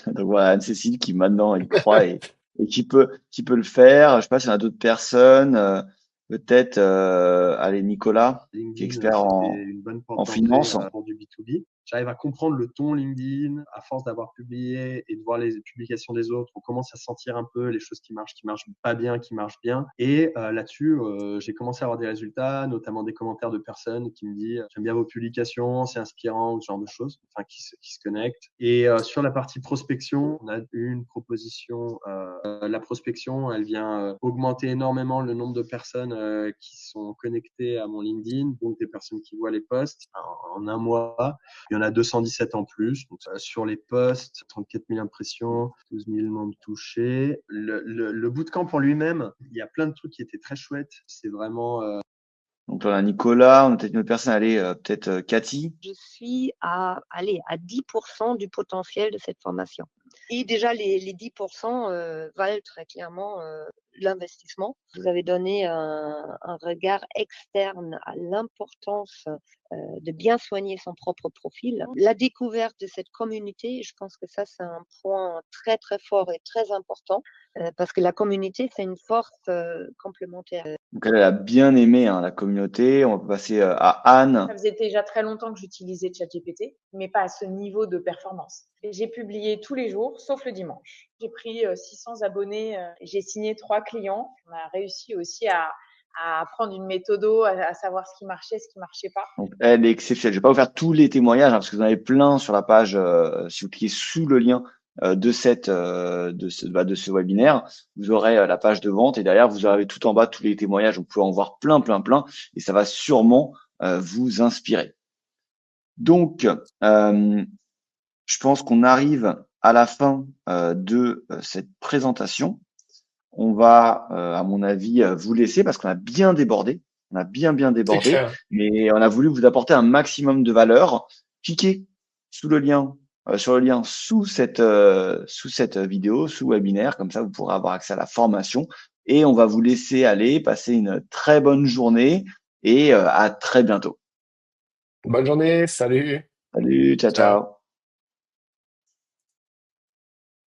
Donc voilà, Anne-Cécile qui maintenant y croit et qui peut le faire. Je sais pas s'il y en a d'autres personnes, peut-être, allez, Nicolas, qui est LinkedIn, expert c'était une bonne porte en d'entrée finance. pour du B2B. J'arrive à comprendre le ton LinkedIn à force d'avoir publié et de voir les publications des autres. On commence à sentir un peu les choses qui marchent pas bien, qui marchent bien. Et là-dessus, j'ai commencé à avoir des résultats, notamment des commentaires de personnes qui me disent j'aime bien vos publications, c'est inspirant, ce genre de choses, enfin qui se connectent. Et sur la partie prospection, on a une proposition. La prospection, elle vient augmenter énormément le nombre de personnes qui sont connectées à mon LinkedIn, donc des personnes qui voient les posts en un mois. Il y en a 217 en plus. Donc, sur les posts, 34 000 impressions, 12 000 membres touchés. Le bootcamp en lui-même, il y a plein de trucs qui étaient très chouettes. C'est vraiment… Donc on a Nicolas, on a peut-être une autre personne, allez, peut-être Cathy. Je suis à 10% du potentiel de cette formation. Et déjà, les 10% valent très clairement l'investissement. Vous avez donné un regard externe à l'importance de bien soigner son propre profil. La découverte de cette communauté, je pense que ça, c'est un point très, très fort et très important parce que la communauté, c'est une force complémentaire. Donc elle a bien aimé la communauté. On va passer à Anne. Ça faisait déjà très longtemps que j'utilisais ChatGPT, mais pas à ce niveau de performance. Et j'ai publié tous les jours, sauf le dimanche. J'ai pris 600 abonnés, j'ai signé 3 clients. On a réussi aussi à prendre une méthodo, à savoir ce qui marchait, ce qui marchait pas. Donc, elle est exceptionnelle. Je vais pas vous faire tous les témoignages parce que vous en avez plein sur la page. Si vous cliquez sous le lien de ce webinaire, vous aurez la page de vente et derrière vous avez tout en bas tous les témoignages. Vous pouvez en voir plein et ça va sûrement vous inspirer. Donc, je pense qu'on arrive à la fin de cette présentation. On va, à mon avis, vous laisser parce qu'on a bien débordé. On a bien débordé, mais on a voulu vous apporter un maximum de valeur. Cliquez sous le lien, sur le lien sous cette vidéo, sous webinaire, comme ça vous pourrez avoir accès à la formation. Et on va vous laisser aller, passer une très bonne journée et à très bientôt. Bonne journée, salut. Salut, ciao.